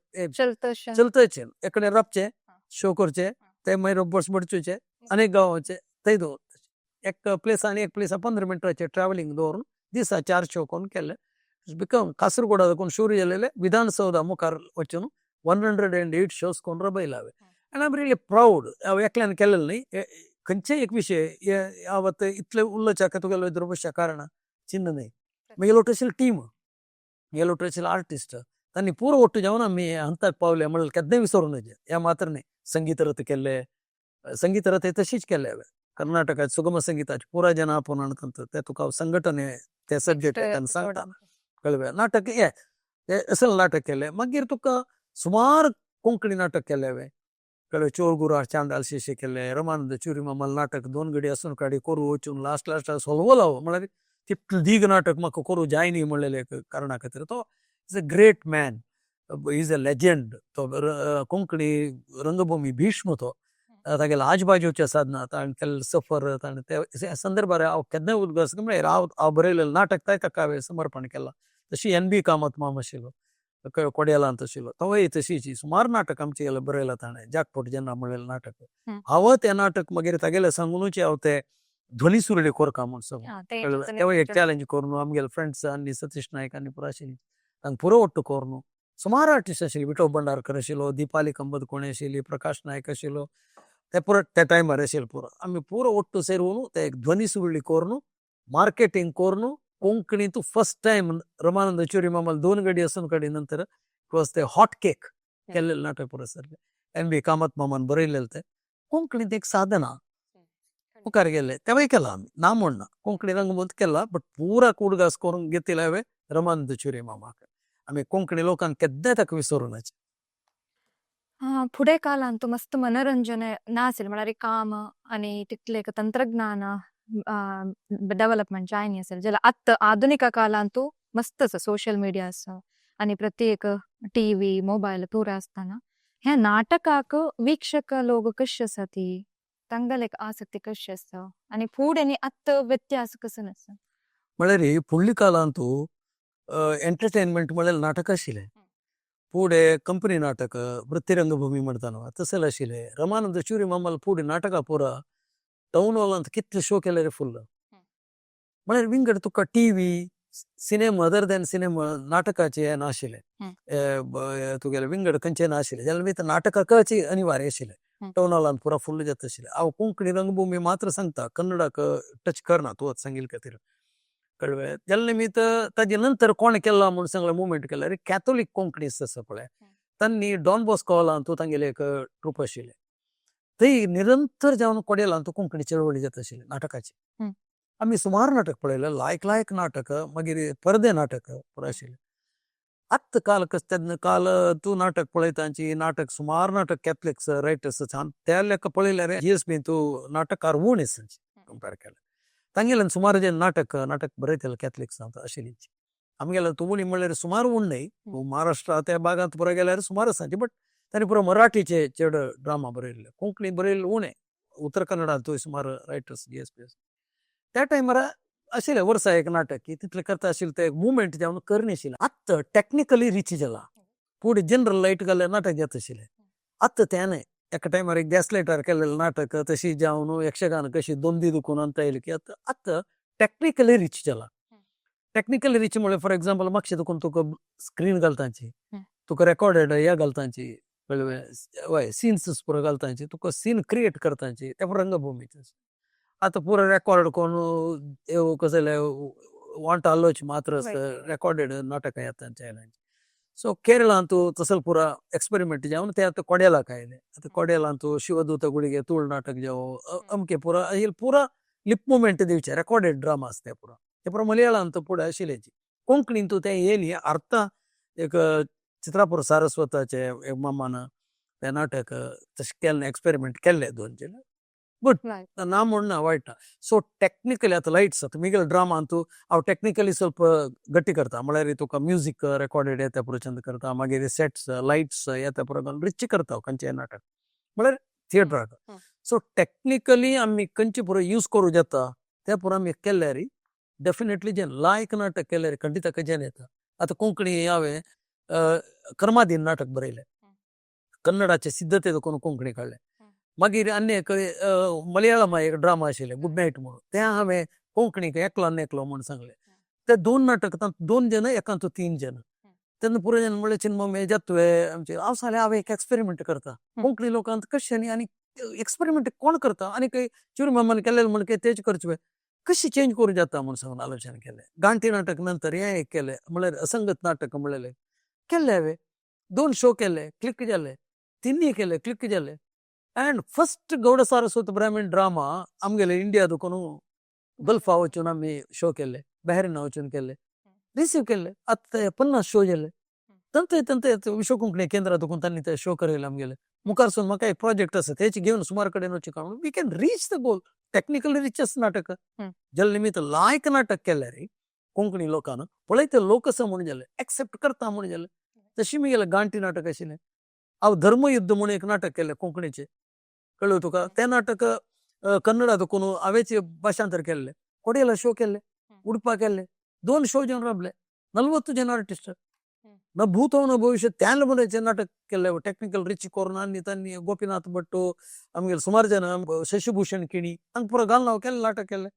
चलतचे एकडे राबचे शो करचे ते मागीर बडचुचे अनेक गांवाचे थंय दवरचे एक प्लेस आनी एक प्लेसा 15 मिनटाचे ट्रॅव्हलिंग दवरून दिसा 4 शो करून केले बिकम कासरगोडा देखून शोरी जालेले विधानसौधा मुखार वचून 108 शोज कोण रबयलावे आनी आय एम रियली प्राऊड हांव एकल्यान केलेलें न्ही खंयचेय एक विशय यावत इतले उल्लोचाक तुगेलो द्रबश्या कारणा चिन्ह न्ही मुगेलो टशील टीम मुगेलो टशील आर्टिस्ट तांणी पुरो ಒಟ್ಟು जावन आमी हंताक पावले म्हणल्यार केन्नाय विसरूं नजे ह्या मात्र न्ही संगीत रथ केले संगीत रथ तशीच केले हांवें कर्नाटकात सुगम संगीताचे पुरा जन आपोवन ते तुका संघटने ते सब्जेक्ट सांगता कळ्ळें नाटक ते असल नाटक केले मागीर तुका सुमार कोंकणी नाटक केले हांवें कळ्ळें चोर गुरार चांडाल शेशे केले रमानंद चुरी मामाल नाटक 2 घडी असून काडी करू वचून लास्ट सोलवो लाव म्हळ्यार तितलें दीग नाटक म्हाका करूं जायनी म्हणलेले कारणा खातीर तो is a great man is a legend तो कोंकणी रंगभूमी भीष्म तो तागेले आजबाजूच्या साधना ताणें केल्ले सफर ताणें त्या संदर्भार हांव केन्नाय उद्गास म्हळ्यार हांव बरयलेलें नाटक ताका हांवें समर्पण केलां तशी NB कामत माम आशिल्लो कोड्यालांत आशिल्लो तोय तशीच सुमार नाटक आमचे बरयलां ताणें जागपोट जेन्ना म्हणलेलें नाटक हांव तें नाटक मागीर तागेलें सांगूनच हांव ते ध्वनी सुरळे कोरका म्हणून सांगून तेव्हा एक चॅलेंज करून आमगेले फ्रेंड्स आनी सतीश नायक आनी पुरो आशिल्लीं तांकां पुरो ಒಟ್ಟು कोरून सुमार आर्टिस्ट आशिल्ली विठो भंडारकर आशिल्लो दिपाली कंबद कोणे आशिल्ली प्रकाश नायक आशिल्लो ते पुरो त्या टायमार आशिल्लो पुरो आमी पुरो ಒಟ್ಟು ಸೇರುವನು ते एक ध्वनी सुरळी कोरून मार्केटिंग कोरून कोंकणी तू फर्स्ट टाइम रमानंद चुरी मामाल 2 घडी असून काडी नंतर वॉज ते हॉट केक केल्लेलें नाटक पुरो सरलें NB कामत मामान बरयलेलें ते कोंकणीत एक साधना मुखार गेले तेव्हाय केला आमी ना म्हणना कोंकणी रंगभूत केला बट पुरा कुडगास करून घेतिला हांवें रमानंद चुरी मामाक आमी कोंकणी लोकांक केन्नाय ताका विसरूं नजे
फुडें काळांत मस्त मनोरंजन ना आशिल्लें म्हळ्यार काम आनी तितलें तंत्रज्ञान डेव्हलपमेंट जायनी असेल जाल्यार आत्तां आधुनिक काळांत मस्त आसा सोशल मिडिया आसा आनी प्रत्येक TV मोबायल पुरो आसतना ह्या नाटकाक वीक्षक लोक कशे आसा ती तांगेले आसक्ती कशी आसा आनी फुडें आनी आत्तां व्यत्यास कसो आसा
म्हळ्यार फुडल्या काळांत एंटरटेनमेंट म्हळ्यार नाटक आशिल्लें फुडें कंपनी नाटक वृत्ती रंगभूमी म्हणटा न्हू तसले आशिल्ले रमानंद चुरी मामाल फुडें नाटकां पुरा टाउन हॉलांत कितले शो केले रे फुल्ल म्हळ्यार विंगड तुका TV cinema other than cinema नाटकाचे हे नाशिल्ले तुगेले विंगड खंयचे नाशिल्ले जाल्यार भितर नाटकाची अनिवार्य आशिल्ले टाउन हॉलांत पुरा फुल्ल जाता आशिल्ले हांव कोंकणी रंगभूमी मात्र सांगता कन्नडाक टच करना तूं सांगिल्ले खातीर कळ्ळें जाल्या निमित्त ताजे नंतर कोण केला म्हणून सांगलें मुवमेंट केला रे कॅथोलीक कोंकणीस्ट आसा पळय तांणी डॉन बॉस्को हॉलांत तांगेले एक ट्रूप आशिल्ले ते निरंतर जाऊन कोड्याला तो कोंकणी चळवळी जात आशिल्ली नाटकाची.
हं.
आम्ही सुमार नाटक पळयलें, लायक नाटक, मागीर परदे नाटक पुरो आशिल्लें. आत्त काल तेन्ना काल तूं नाटक पळयतांची नाटक सुमार नाटक कॅथलिक्स रायटर्स छान त्या लेಕ್ಕ पळयल्यार GSB तूं नाटककार उण एसंची कंपेर केलें. तांगेल्यान सुमार जे नाटक बरयताले कॅथलिक्स आशिल्ली. आमगेलो तूं उणी म्हणल्यार सुमार उण न्हय, तूं महाराष्ट्रा त्या भागांत पुरो गेल्यार सुमार आसांची, बट ताणें पुरो मराठीचे चड ड्रामा बरयल्ले, कोंकणी बरयल्ले उणें. उत्तर कन्नडांत थंय सुमार रायटर्स GSB त्या टायमार आशिल्लें वर्सा एक नाटक की तितलें करता आशिल्लें ते मुवमेंट जावन करनाशिल्लें. आत्त टॅक्निकली रिच जाला, फुडें जनरल लायट घाल्ल्यार नाटक जाता आशिल्लें. आत्त तें न्हय. एका टायमार एक गॅसलायटार केल्लें नाटक तशी जावन यक्षगान कशी दोंदी दुखून अंत येयली की आत्त टॅक्निकली रिच जाला. टॅक्निकली रिच म्हळ्यार फॉर एग्जाम्पल म्हापशें देखून तुका स्क्रीन घालतांची, तुका रेकॉर्डेड हें घालतांची, हय सीन्स पुरो घालतांची, तुका सीन क्रिएट करतांची, ते रंगभुमीचे. आतां पुरो रेकॉर्ड करून कसले वांटालोच मात्र रेकॉर्डेड नाटकां येतांची आयलांची. सो केरळांत तसल पुरा एक्सपेरिमेंट जावन ते आतां कोड्यालाक आयले. आतां कोड्यालांत शिवदूत गुळिगे तूळ नाटक जावं अमके पुरा लिप मुवमेंट दिवचे रेकॉर्डेड ड्रामास ते पुरो. ते पुरो मलयाळांत फुडें आशिल्लेची. कोंकणींत तें येयली अर्थ एक चित्रापूर सारस्वताचे मामान तें नाटक तशें केल्लें एक्सपेरिमेंट केल्ले 2 गुड ना म्हणना वायट ना. सो टॅक्निकली आतां लायट्स आतां मिगेल ड्रामांत हांव टॅक्निकली ಸ್ವಲ್ಪ गट्टी करता म्हळ्यार तुका म्युजीक रेकॉर्डेड येता पुरो चंद करता, मागीर सेट्स लायट्स येता पुरो घालून रिच करता खंयचेय नाटक म्हळ्यार थिएटराक. सो टॅक्निकली आमी खंयचे पुरो यूज करूं जाता ते पुरो आमी केल्यार डेफिनेटली जे लायक नाटक केल्यार खंडीत ताका जेन येता. आतां कोंकणी हांवें कर्मादीन नाटक बरयलें, कन्नडाचे सिद्धते देखून कोंकणी काडलें. मागीर आनी एक मलयाळम एक ड्रामा आशिल्लें गुड नायट म्हणून, तें हांवें कोंकणीक एकलो नेकलो म्हूण सांगलें. ते 2 नाटक 2 जन एकांत 3 जन. तेन्ना पुरो जन म्हणलें चिन्मय येत तुवें आमचे हांव सांगलें हांवें एक एक्सपेरिमेंट करता कोंकणी लोकांत कशें न्ही आनी एक्सपेरिमेंट कोण करता आनी खंय चिरमामान केलें म्हणलें तेच करचें कशें चेंज करूं जाता म्हूण सांगून आलोचना केलें. गांठी नाटक नंतर हें एक केलें म्हळ्यार असंगत नाटक म्हणलेलें केल्लें हांवें. 2 शो केले, क्लिक जाले, 3 केले, क्लिक जाले. अँड फर्स्ट गौड सारस्वत ब्राह्मण ड्रामा आमगेले इंडिया दुखून गल्फा वचून आमी शो केले, बहरीन वचून केले, रिसीव केले. आतां 50 शो जाले. तंते विश्व कोंकणी केंद्रा दुखून तांणी ते शो करेले आमगेले. मुखारसून म्हाका एक प्रोजेक्ट आसा तेची घेवन सुमार कडेन वचचें काम. We can reach the goal. Technically रिचस नाटक जाल्या निमित्त लायक नाटक केल्यार कोंकणी लोकांन पळयते लोक आसा म्हूण जालें एक्सेप्ट करता म्हूण जालें. तशी म्हगेलें गांठी नाटक आशिल्लें. हांव धर्मयुद्ध म्हणून एक नाटक केलें कोंकणीचें, कळ्ळें तुका. तें नाटक कन्नडा दुखून हांवेंच भाशांतर केल्लें, कोड्याला शो केल्ले, उडपा केल्ले, 2 शो जावन राबले, 40 जन आर्टिस्ट. न भूत न भविष्य त्या म्हणचे नाटक केल्लें टॅक्निकल रिच करून आनी तांणी गोपीनाथ भट्टो आमगेले सुमार जन शशिभूषण किणी तांकां पुरो घालून हांव केल्लें नाटक केल्लें.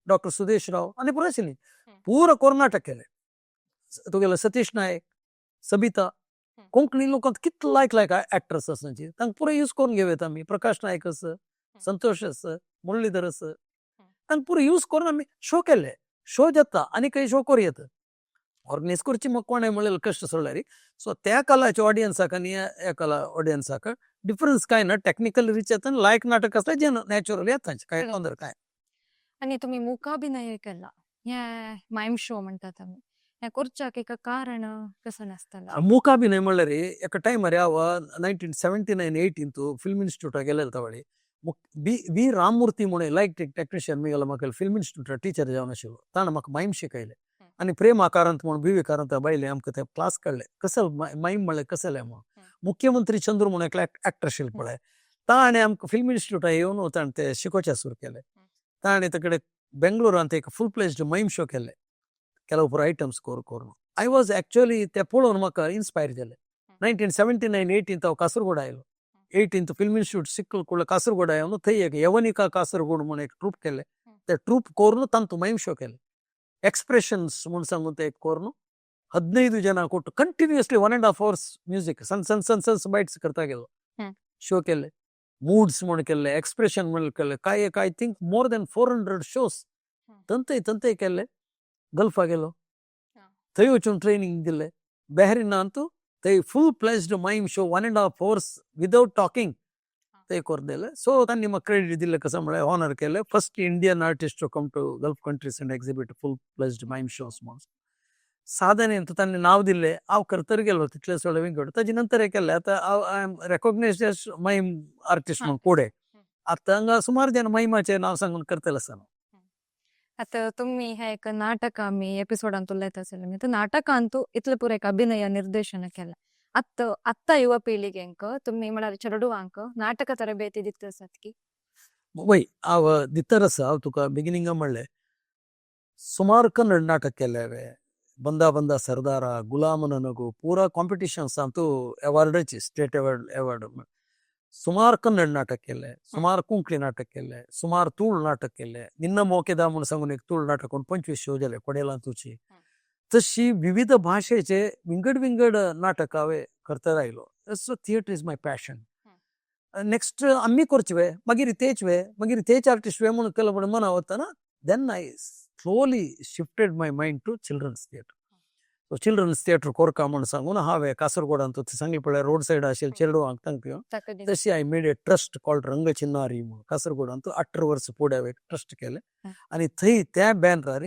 डॉक्टर सुदेश राव आनी पुरो आशिल्लीं पुरो कोरून नाटक केलें. तुगेलो सतीश नायक, सबिता कोंकणी लोकांत कितले लायक एक्टर्स आसाची तांकां पुरो यूज करून घेवत आमी. प्रकाश नायक आस, संतोष आस, मुरलीधर आस, तांकां पुरो यूज करून आमी शो केले. शो जाता आनी खंय शो करूं येता. ऑर्गनायज करची मग कोणें म्हणलें कश्ट सोडल्यार. सो त्या कलाच्या ऑडियन्साक आनी ह्या कला ऑडियन्साक डिफरन्स कांय ना. टॅक्निकल रिच येता आनी लायक नाटक आसता जे नॅचरल येतांचे कांय तोंदर कांय.
आणि तुम्ही मुखाभिनय केला हे मायम शो म्हणटात आमी हे करच्याक एक कारण कसं नासतालें.
मुखाभिनय म्हणल्यार एका टायमार हांव 1979-80 फिल्म इन्स्टिट्यूटाक गेलेलो तावळे. बी राममूर्ती म्हणून लायक टॅक्निशियन मेळलो म्हाका फिल्म इन्स्टिट्यूटाक टीचर जावन आशिल्लो. ताणें म्हाका मायम शिकयलें. आनी प्रेम आकारांत म्हणून बी कारांत बायले आमकां ते क्लास काडले कसल मायम म्हणलें कसलें म्हणून. मुख्यमंत्री चंद्र म्हणून एक एक्टर आशिल्लो पळय, ताणें आमकां फिल्म इन्स्टिट्यूटाक येवन ताणें ते शिकोवचें सुरू केलें. ताणें ते बेंगलोरांत एक फूल प्लेज्ड मायम शो केले, ಕೆಲವು ಪುರ ಐಟಮ್ಸ್ ಕरून ಐ ವಾಸ್ ಆಕ್ಚುಲಿ ते पळोवन म्हाका इन्स्पायर जालें. 1979-80 हांव कासरगोड आयलो. 80 फिल्म इन्स्टिट्यूट सिक्कल कासरगोड येवन थंय एक यवनिका कासरगोड म्हणून एक ट्रूप केलें. ते ट्रूप करून तांतू मायम शो केलें. एक्सप्रेशन्स म्हणून सांगून ते करून 15 ಜನ ಕೊಟ್ಟು ಕಂಟಿನ್ಯೂಸ್ಲಿ 1.5 hours ಮ್ಯೂಸಿಕ್ ಸಣ್ಣ ಬೈಟ್ಸ್ करता गेलो. शो केले, मूड्स म्हणून केले, एक्सप्रेशन म्हणून केले, काय I think more than 400 shows तंते केले. गल्फा गेलो, थंय वचून ट्रेनिंग दिलें. बहरीनांतू थंय full played mime show 1.5 hours without talking ते कोरदेले सो त्यांनी मग क्रेडिट दिलं कसं म्हळे ऑनर केलं first Indian artist to come to gulf countries and exhibit full placed mime shows म्हणून साधने ಅಂತ त्यांनी नाव दिले हांव करतर गेलो तितले सगळे विंगड ताजे नंतर हे केले आता I am recognised as mime artist म्हणून पुढे आता हांगा सुमार जन माइमाचे नाव सांगून करतले आसा
आता तुम्ही हे एक नाटक आम्ही एपिसोडान उलयत आसले मी नाटकांतू इतले पुरे एक अभिनय निर्देशन केला आत्ता युवा पिळिಗೆಂಕ तुम्ही म्हळ्यार चेडवांक नाटक ತರಬೇತಿ दिता आसात की
वय हांव दितर आसा हांव तुका बिगिनिंगा म्हणलें सुमार कन्नड नाटक केले बंदा बंदा सरदारा गुलाम ನನಗು पूरा कॉम्पिटिशन्स ಅಂತೂ अवॉर्डाची स्टेट अवॉर्ड सुमार कन्नड नाटक केले सुमार कोंकणी नाटक केले सुमार तूळ नाटक केले निन्न मोकेदा म्हणून सांगून एक तूळ नाटक 25 शो झाले कोडेला तुची तशी विविध भाषेचे विंगड विंगड नाटक हांवें करता राहिलो so theatre is my passion next आम्ही करचवे मागीर तेच आर्टिस्ट वे म्हणून केलं पण मना होता ना then I slowly shifted my mind to children's theatre. So children's theatre कोरका म्हणून सांगून हांवें कासरगोडांत सांगली पळय रोड सायड आशिल्ले चेडवांक तांकां तशी I made a trust called Rangachinnari म्हणून कासरगोडांत 18 वर्स फुडें हांवें ट्रस्ट केलें आनी थंय त्या बॅनरार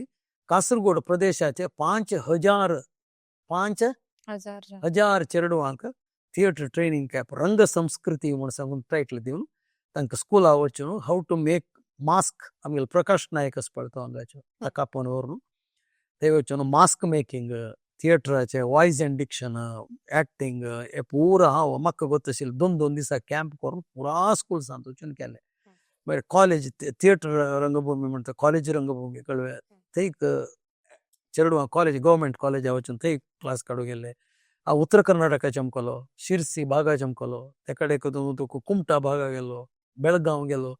कासरगोड प्रदेशाचे 5,000 चेडवांक थिएटर ट्रेनिंग कॅम्प रंग संस्कृती म्हणून सांगून टायटल दिवन तांकां स्कुला वचून हाऊ टू मेक ಮಾಸ್ಕ್ ಆಮೇಲೆ ಪ್ರಕಾಶ್ ನಾಯಕ್ ಸ್ಪರ್ಧಾ ಅಂಗಾಚು ತಕಾಪನವರು ದೇವಚನ ಮಾಸ್ಕ್ ಮೇಕಿಂಗ್ ಥಿಯೇಟರ್ ಆಚೆ ವಾಯ್ಸ್ ಅಂಡ್ ಡಿಕ್ಷನ್ ಆಕ್ಟಿಂಗ್ ए पूरा हांव म्हाका गोतशील 2 दिसा कॅम्प करून पुरा स्कूल्स वचून केले मागीर कॉलेज थिएटर रंगभूमी म्हणटा कॉलेज रंगभूमी कळवे थंय चेडवां कॉलेज गव्हर्मेंट कॉलेजा वचून थंय क्लास काडूं गेले हांव उत्तर कर्नाटका चमकलो शिर्सी भागा चमकलो ते कडेन तुका कुमटा भागा गेलो बेळगांव गेलो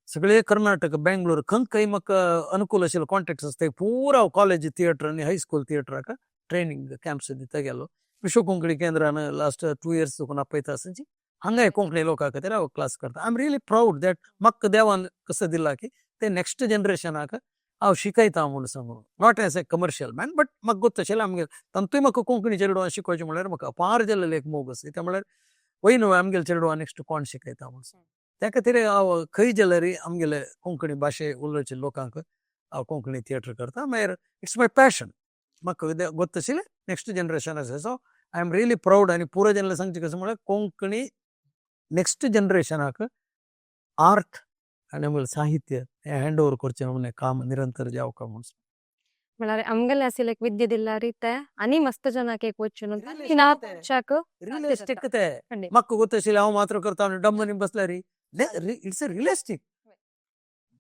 सगळे कर्नाटक बेंगलोर खंय म्हाका अनुकूल आशिल्लो कॉन्टॅक्ट्स आसता पुरा कॉलेज थिएटर आनी हायस्कूल थिएटराक ट्रेनिंग कॅम्प्स दिता गेलो विश्व कोंकणी केंद्रान लास्ट 2 years देखून आपयता आसाची हांगाय कोंकणी लोकां खातीर हांव क्लास करता I am really proud that म्हाका देवान कसं दिला की ते नेक्स्ट जनरेशनाक हांव शिकयता म्हणून सांगून not as a commercial man but म्हाका गोत तशें आमगे तांतूय म्हाका कोंकणी चेडवां शिकोवचें म्हळ्यार म्हाका अपार जाल्लेलो एक मोग आसा त्या म्हळ्यार वय न्हू आमगेले चेडवां नेक्स्ट कोण शिकयता म्हणून त्या खातीर हांव खंय गेल्यार आमगेले कोंकणी भाशे उलोवचे लोकांक हांव कोंकणी थिएटर करता मागीर इट्स माय पॅशन म्हाका गोत आशिल्लें नेक्स्ट जनरेशन आसा so I am really proud आनी पुरो जेन्ना सांगचें कशें म्हळ्यार कोंकणी नेक्स्ट जनरेशनाक आर्ट आनी आमगेलें साहित्य हें हँड ओवर करचें म्हणून काम निरंतर जावका म्हणून
म्हळ्यार आमगेले आशिल्ले एक विद्या दिल्यार ते आनी मस्त जनाक एक वचून
रियलिस्टीक ते म्हाका गोत आशिल्लें हांव मात्र करता आनी डम्मनी बसल्यार इट्स अ रियलिस्टीक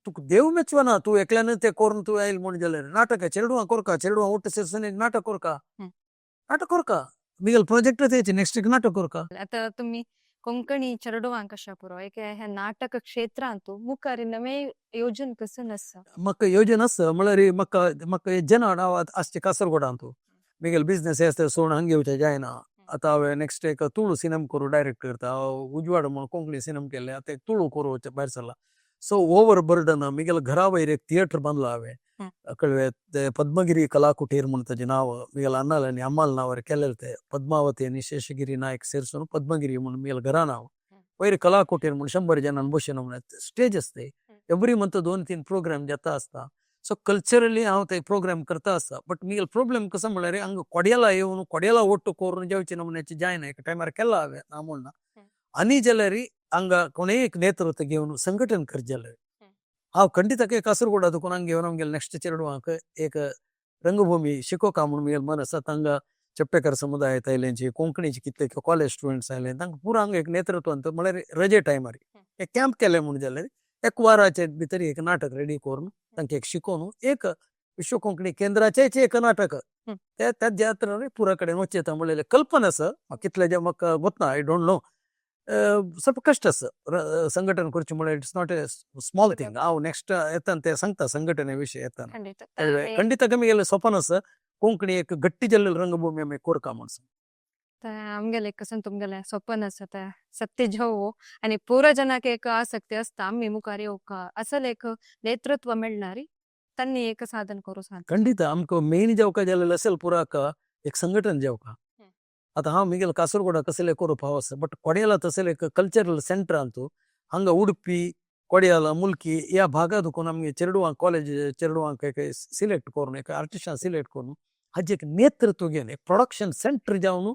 तुका देव मेचवना तूं एकल्यान ते करून तूं आयल म्हूण जाल्यार नाटक चेडवां कोरका चेडवां उठ सेर्सन नाटक कोरका मिगेल प्रोजेक्ट तेचे नेक्स्ट एक नाटक कोरका
आता तुम्ही कोंकणी चेडवांक कशा पुरो एक ह्या नाटक क्षेत्रांत मुखार नवे योजन कसं आसा
म्हाका योजना आसा म्हळ्यार म्हाका जन नांव आसचें कासरगोडांत मिगेल बिझनेस आसता सोडून हांगा येवचें जायना आतां हांवें नेक्स्ट एक तुळू सिनेमा करूं डायरेक्ट करता उजवाड म्हणून कोंकणी सिनेमा केले आतां एक तुळू करूं भायर सरला सो ओवर बर्डन मिगेल घरा वयर एक थिएटर बांदला हांवें कळ्ळे ते पद्मगिरी कला कुटीर म्हणून ताचें नांव मिगेल अन्नाल आनी अम्माल नांवार केलेलें ते पद्मावती आनी शेषगिरी नायक सेर्सून पद्मगिरी म्हणून मिगेल घरा नांव वयर कला कुटीर म्हणून 100 जणांक बसून म्हणून स्टेज आसता एवरी मंथ 2-3 प्रोग्राम जाता आसता सो कल्चरली हांव ते प्रोग्राम करता आसता बट मिगेल प्रॉब्लेम कसो म्हळ्यार हांगा कोड्याला येवन कोड्याला ओट्ट करून जेवचे नमुन्याचे जायना एका टायमार केला हांवें ना म्हणना आनी जाल्यार हांगा कोणेय एक नेतृत्व घेवन संघटन करचें जाल्यार हांव खंडित कासरगोडा दुकान हांगा घेवन आमगेले नेक्स्ट चेडवांक एक रंगभूमी शिकोवका म्हणून मिगेल मन आसा तांकां चप्पेकार समुदाय येतायल्यांची कोंकणीची कितले कॉलेज स्टुडंट्स आयले तांकां पुरो हांगा एक नेतृत्व म्हळ्यार रजे टायमार एक कॅम्प केले म्हणून जाल्यार एक वाराचे भितर एक नाटक रेडी करून तांकां एक शिकोवन एक विश्व कोंकणी केंद्राचेच एक नाटक त्याच जात्रा पुरा कडेन वचयता म्हणलेले कल्पना आसा कितले जे म्हाका गोतना आय डोंट नो ಸ್ವಲ್ಪ ಕಷ್ಟ ಸಂಘಟನೆ ಕುರಿತು म्हळ्यार it's not a small thing हांव नेक्स्ट येता ते सांगता संघटने विशय येता खंडित आमगेलें स्वप्न आसा कोंकणी एक गट्टी जाल्लेली रंगभूमी आमी कोरका म्हणून
आमगेले कसं तुमगेले स्वप्न आसा ते सत्य जावो आणि पुरो जनाक एक आसक्ती असता आम्ही मुखार येवका असल एक नेतृत्व मेळणारी त्यांनी एक साधन करू सांग
खंडित आमकां मेन जेवका जाल्लेलें असेल पुराक एक संघटन जेवका आता हांव मिगेल कासरगोडा कसले करूं फाव आसा बट कोडेला तसले एक कल्चरल सेंटरांत ಹಂಗ ಉಡುಪಿ ಕೊಡಿಯಾಲ ಮುಲ್ಕಿ ಯಾ ಭಾಗ ಅದಕ್ಕೂ ನಮಗೆ ಚೆರಡುವಾಂಕ್ ಕಾಲೇಜ್ ಚೆರಡುವಾಂಕ್ ಸಿಲೆಕ್ಟ್ ಕೋರ್ನು ಆರ್ಟಿಸ್ಟನ್ ಸಿಲೆಕ್ಟ್ ಕೋರ್ನು ಹಜ್ಜಕ್ಕೆ ನೇತೃತ್ವಗೇನೆ ಪ್ರೊಡಕ್ಷನ್ ಸೆಂಟರ್ ಜಾವನು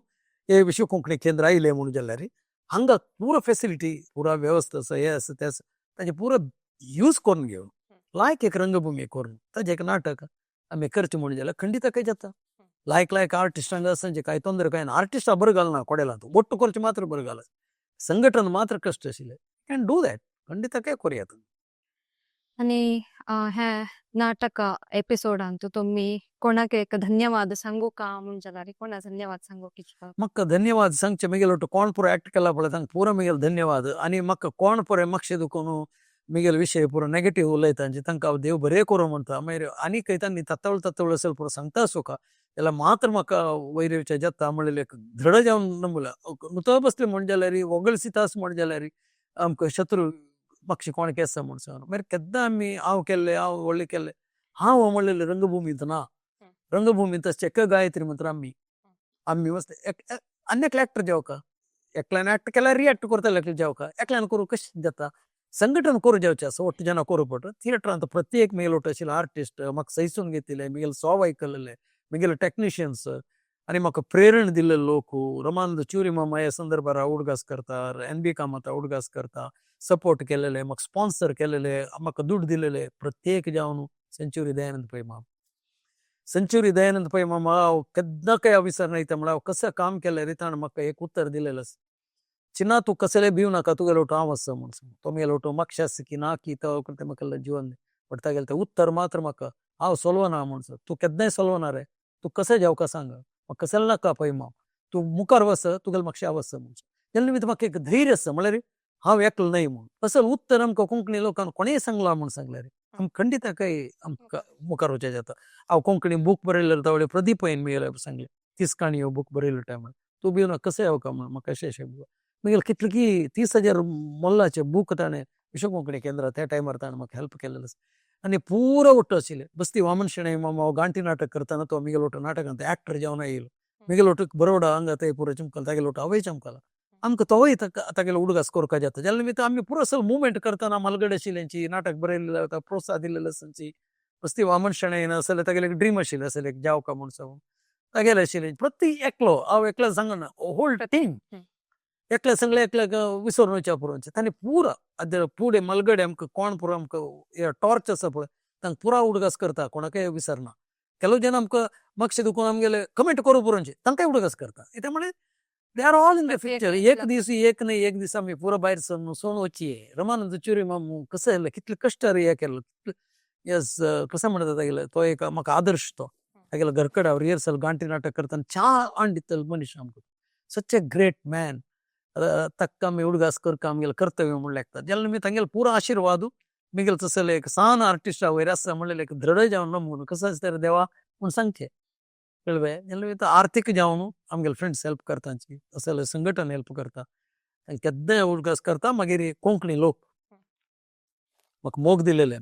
ಏ ವಿಶ್ವ ಕೊಂಕಣಿ ಕೇಂದ್ರ ಇಲ್ಲೇ ಮುಣಜಲ್ಲರಿ ಹಂಗ ಪೂರ ಫೆಸಿಲಿಟಿ ಪೂರಾ ವ್ಯವಸ್ಥೆ ಯಸ್ ತೆಸ್ ताजे पूरा यूज करून घेऊन लायक एक रंगभूमी करून ताजे एक नाटक आम्ही खर्च म्हणून गेला खंडित काही जाता लायक आर्टिस्टांना संजे काही ತೊಂದರೆ काही आर्टिस्ट बरगाल ना ಕೊಡೆಲ್ಲ ಅಂತ ಒಟ್ಟು ಖರ್ಚು ಮಾತ್ರ ಬರಗಾಲ ಸಂಘಟನೆ ಮಾತ್ರ ಕಷ್ಟ ಅಸಿಲ್ಲ ಕ್ಯಾನ್ ಡೂ ದಟ್ ಖಂಡಿತ काय कोरियात
आणि ह्या नाटक एपिसोड अंतू तुम्ही कोणाक एक धन्यवाद सांगू का मुंजलारी कोणा धन्यवाद सांगू किचका
मक्क धन्यवाद सांगचे मिगेल ಒಟ್ಟು कोण पुरा ऍक्ट केला पडत हंग पुरा मिगेल धन्यवाद आणि मक्क कोण पुरे मक्षेदु कोणू मिगेल विषय पुरा नेगेटिव्ह उलयतांचे तांका देव बरे करू म्हणता मागीर आनी काही तांणी तत्वळ असेल पुरा सांगता सुका त्याला मात्र म्हाका वैरवच्या जत्ता म्हणलेले दृढ जावन नमुला नुत बसले म्हण जाल्यार वगळसी तास म्हण जाल्यार आमकां शत्रू पक्षी कोण केसा म्हण सांग मागीर केद्दा आमी हांव केल्ले हांव व्हडले केल्ले हांव म्हणलेले रंगभूमींत ना रंगभूमींत चेक गायत्री मंत्र आम्ही मस्त अन्यकले ऍक्टर जेवका एकल्यान ऍक्ट केल्यार रिएक्ट करता एकले जेवका एकल्यान करू कशें जाता संघटन करू जेवचें आसा ಒಟ್ಟು ಜನ करू पट थिएटरांत प्रत्येक मिगेल ಒಟ್ಟು आशिल्लो आर्टिस्ट म्हाका सैसून घेतिल्ले मिगेल सॉव आयकल्ले मिगेल टेक्निशियन्स आनी म्हाका प्रेरण दिल्ले लोक रमानंद च्युरी मामा ह्या संदर्भार उडगास करता NB कामत उडगास करता सपोर्ट केलेले म्हाका स्पॉन्सर केलेले म्हाका दुड्ड दिलेले प्रत्येक जावन सेंच्युरी दयानंद पै मामा सेंच्युरी दयानंद पै मामा केद्दा काही विसर नाही म्हणल्यार कसं काम केलं रे ताणें म्हाका एक उत्तर दिलेलं चिन्ना तू कसले भिव नाका तुगे लोटो हांव आसा म्हूण सांग तो म्हगे लोटो म्हाका आसा की ना की तो करता म्हाका जिवन बट तागेलें तें उत्तर मात्र म्हाका हांव सोलवना म्हूण सांग तू केन्नाय सोलवना रे तू कशें जेवका सांग म्हाका कसलें नाका पै माव तू मुखार वच तुगेलें म्हाका शाव आसा म्हूण तेन्ना निमित्त म्हाका एक धैर्य आसा म्हळ्यार हांव एकलो न्हय म्हूण असं उत्तर आमकां कोंकणी लोकांक कोणेय सांगला म्हूण सांगलें रे आमकां खंडित काही आमकां मुखार वचचें जाता हांव कोंकणी बूक बरयलेलो तावडे प्रदीप पैन मिळेले सांगले तीस काणयो बूक बरयले टायमार तू भिवन कशें येवका म्हूण म्हाका अशें मिगेल कितले की 30,000 मोल्लाचे बूक ताणें विश्व कोंकणी केंद्र त्या टायमार ताणें म्हाका हेल्प केलेलो आनी पुरो ಒಟ್ಟು आशिल्ले बस्ती वामन शेणै मामा गांठी नाटक करतना तो मिगेल ಒಟ್ಟು नाटकांत ऍक्टर जावन येयलो मिगेल ಒಟ್ಟು बरोडा हांगा थंय पुरो चमकल तागेलो ಒಟ್ಟು आवय चमकला आमकां तोवय तागेलो उडगास करपा जाता जाल्या निमित्त आमी पुरो असो मुवमेंट करतना मलगड आशिल्ल्यांची नाटक बरयलेलें प्रोत्साह दिलेलो आसची बस्ती वामन शेणै असले तागेलें एक ड्रीम आशिल्लें असलें एक जावका म्हूण सांगून तागेलें आशिल्लें प्रत्येक एकलो हांव एकलो सांगना होल टीम एकल्या सांगले एकल्याक विसरून वयच्या पुरोवचें तांणी पुरो फुडें मलगडे आमकां कोण पुरो आमकां टॉर्च आसा पळय तांकां पुरा उडगास करता कोणाकय विसरना केलो जन आमकां म्हाका दुखून आमगेले कमेंट करूं पुरोवचें तांकांय उडगास करता कित्याक म्हळ्यार they are all in the picture एक दीस एक न्हय एक दीस आमी पुरो भायर सोन वची रमानंद च्युरी मामू कसं जालें कितले कश्ट हे केलो यस कसं म्हणटा तागेलो तो एक म्हाका आदर्श तो तागेलो घरकडा रिहर्सल गांठी नाटक करतना च्या आण दितलो मनीस आमकां सच ए ग्रेट मॅन तक्का आमी उडगास करता आमगेलें कर्तव्य म्हूण लागता जाल्या निमित्त तांगेलो पुरो आशिर्वाद मिगेल तसले एक सान आर्टिस्टा वयर आसा म्हणलें एक दृढ जावन नमून कसं आसता देवा म्हूण सांगचें कळ्ळें जाल्या निमित्त आर्थीक जावन आमगेले फ्रेंड्स हेल्प करतांची असले संघटन हेल्प करता केद्दांय उडगास करता मागीर कोंकणी लोक म्हाका मोग दिलेले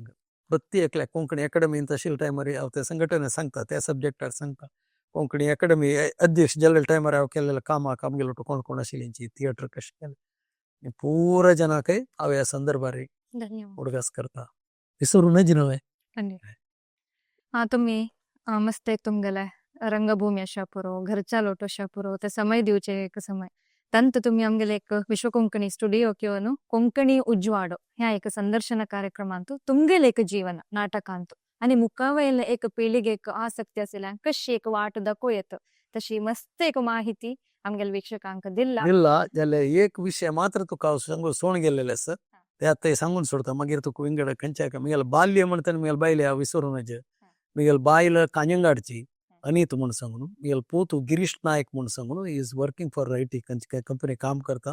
प्रत्येकल्या कोंकणी अकॅडमींत आशिल्ल्या टायमार हांव त्या संघटनेक सांगता त्या सब्जेक्टार सांगता कोंकणी अकॅडमी अध्यक्ष जाल्ल्या टायमार हांव केल्लेल्या कामाक आमगेलो कोण कोण आशिल्ल्यांची थिएटर कशें केलें पुरो जनाकय हांव ह्या संदर्भार उडगास करता विसरूनच न्हय
हा तुम्ही मस्त एक तुमगेले रंगभूमी अशा पुरो घरच्या लोट अशा पुरो ते समय दिवचे एक समय तंत तुम्ही आमगेले एक विश्व कोंकणी स्टुडिओ किंवा कोंकणी उजवाड ह्या एक संदर्शन कार्यक्रमांतू तुमगेले एक जीवन नाटकांतू आणि मुखावयले एक पिळगेक आसक्ती आसल्या कशी एक वाट दाखोयत तशी मस्त एक माहिती आमगेले वीक्षकांक दिला
जाल्यार एक विषय मात्र तुका हांव सांगून सोण गेलेले आसा ते आतां सांगून सोडता मागीर तुका विंगड खंयच्याय मिगेल बाल्य म्हणटा मिगेल बायले हांव विसरूनच मिगेल बायल कांजंगाडची अनीत म्हूण सांगून मिगेल पोतू गिरीश नायक म्हूण सांगून इज वर्किंग फॉर रायटी खंयचे कंपनी काम करता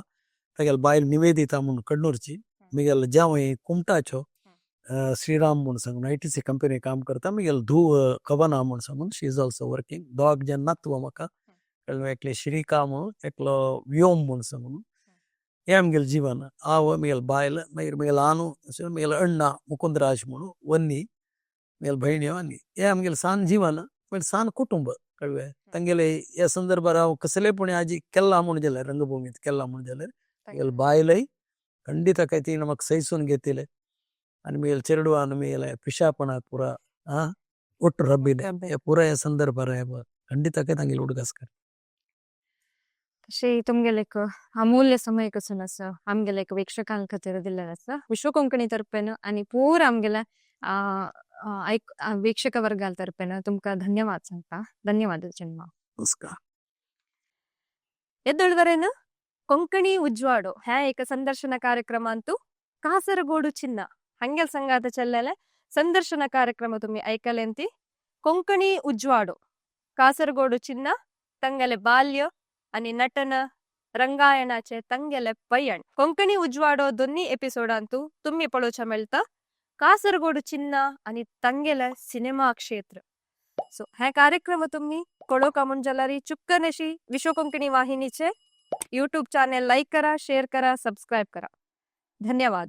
तागेल बायल निवेदिता म्हूण कण्णूरची मिगेल जावय कुमटाच्यो श्रीराम म्हूण सांगून ITC कंपनी काम करता मिगेल धूव कवना म्हूण सांगून शी इज ऑल्सो वर्किंग दोग जन नातू म्हाका एकले श्रीका म्हणून एकलो व्योम म्हूण सांगून हे आमगेलें जीवन हांव मिगेल बायल मागीर मिगेल आनू मिगेल अण्णा मुकुंदराज म्हणून वन्नी मिगेल भयण्यो आनी हे आमगेलें सान जीवन पण सान कुटुंब कळ्ळें तांगेले ह्या संदर्भार हांव कसलेपणी आजी केला म्हूण जाल्यार रंगभूमींत केला म्हूण जाल्यार मिगेल बायलय खंडित काय ती नमक सैसून घेतील आणि मी चिरडवा आणि मी पिशापणा पुरा ಒಟ್ಟು ರಬ್ಬಿದೆ ಪೂರ ಸಂದರ್ಭ ಖಂಡಿತ ತಂಗಿಲ್ ಹುಡುಗಸ್ಕರ
अशे तुमगेले एक अमूल्य समय कसून असं आमगेले एक वीक्षकांक खातीर दिल्लें आसा विश्व कोंकणी तर्फेन आणि पूर आमगेल्या वीक्षक वर्गाल तर्फेन तुमकां धन्यवाद सांगता. धन्यवाद जन्मा.
ನಮಸ್ಕಾರ.
ಎದ್ದೊಳ್ವರೇನ ಕೊಂಕಣಿ ಉಜ್ವಾಡೋ ह्या एक ಸಂದರ್ಶನ ಕಾರ್ಯಕ್ರಮ ಅಂತೂ ಕಾಸರಗೋಡು ಚಿನ್ನ ಹಂಗೆಲ್ ಸಂಗಾತ ಚೆಲ್ಲೆಲೆ संदर्शन कार्यक्रम तुम्ही ऐकलेंती. कोंकणी उज्वाडो कासरगोडू चिन्ह तंगेले बाल्य आणि नटन रंगायणाचे तंगेले पयण कोंकणी उज्वाडो दोन्ही एपिसोडांतू तुम्ही पळोवच्या मेळता कासरगोडू चिन्ह आणि तंगेले सिनेमा क्षेत्र. सो हे कार्यक्रम तुम्ही पळोवका म्हणजाल्यार चुक्कनशी विश्व कोंकणी वाहिनीचे यूट्यूब चॅनेल लाईक करा, शेअर करा, सबस्क्राईब करा. धन्यवाद.